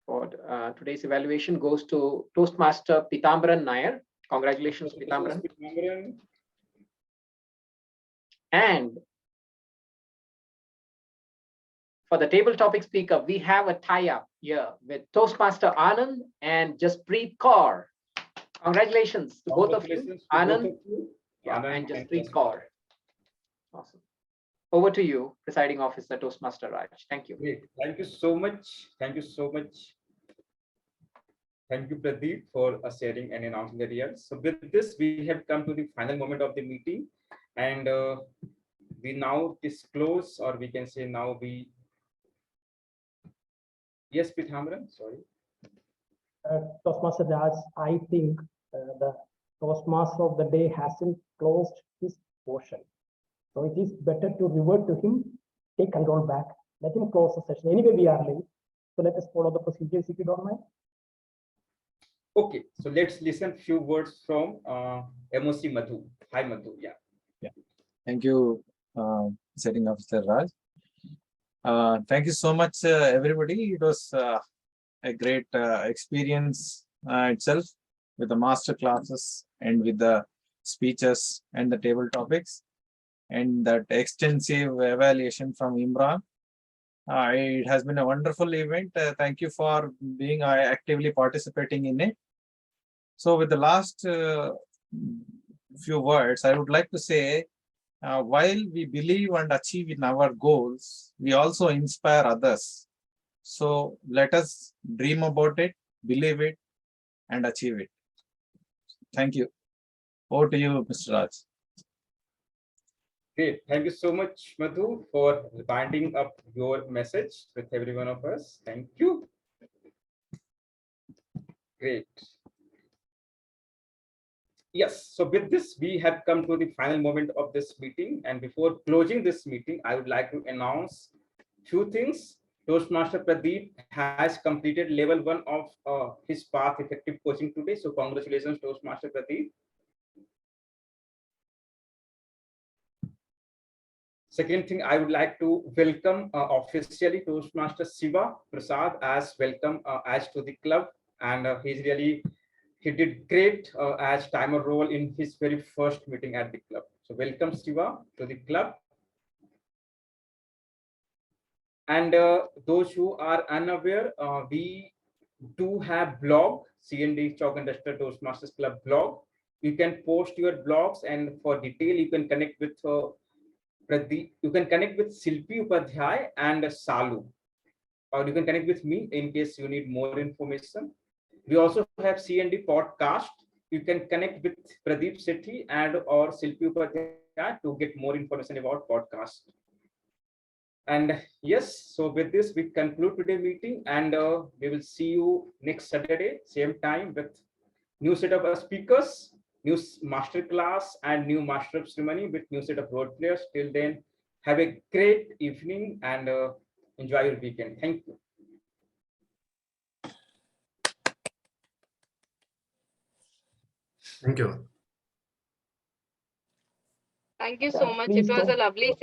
for today's evaluation, goes to Toastmaster Pitambaran Nair. Congratulations, Pitambaran. And for the table topic speaker, we have a tie-up here with Toastmaster Anand and Jaspreet Kaur. Congratulations to both of you, Anand, and Jaspreet Kaur. Awesome. Over to you, presiding officer, Toastmaster Raj. Thank you. Great. Thank you so much. Thank you so much. Thank you, Pradeep, for sharing and announcing the results. So with this, we have come to the final moment of the meeting, and we now disclose, or we can say now we. Yes, Pithamran, sorry. Toastmaster Raj, I think the Toastmaster of the day hasn't closed his portion. So it is better to revert to him, take control back, let him close the session. Anyway, we are late. So let us follow the procedures if you don't mind. Okay, so let's listen few words from MOC Madhu. Hi, Madhu. Yeah. Thank you, Presiding Officer Raj. Thank you so much, everybody. It was a great experience itself with the master classes and with the speeches and the table topics and that extensive evaluation from Imran. It has been a wonderful event. Thank you for being actively participating in it. So with the last few words, I would like to say, while we believe and achieve in our goals, we also inspire others. So let us dream about it, believe it, and achieve it. Thank you. Over to you, Mr. Raj. Great. Thank you so much, Madhu, for binding up your message with every one of us. Thank you. Great. Yes, so with this, we have come to the final moment of this meeting. And before closing this meeting, I would like to announce few things. Toastmaster Pradeep has completed level 1 of his path effective coaching today. So congratulations, Toastmaster Pradeep. Second thing, I would like to welcome officially Toastmaster Siva Prasad as welcome as to the club, and he did great as timer role in his very first meeting at the club. So welcome Siva to the club. And those who are unaware, we do have blog, CND Chalk and Duster Toastmasters Club blog. You can post your blogs, and for detail you can connect with Pradeep. You can connect with Silpi Upadhyay and Salu, or you can connect with me in case you need more information. We also have CND podcast. You can connect with Pradeep Sethi and or Silpi Upadhyay to get more information about podcast. And yes, so with this, we conclude today's meeting, and we will see you next Saturday, same time, with new set of speakers, new master class, and new master of ceremony with new set of role players. Till then, have a great evening and enjoy your weekend. Thank you. Thank you. Thank you so much. Please It was go. a lovely session.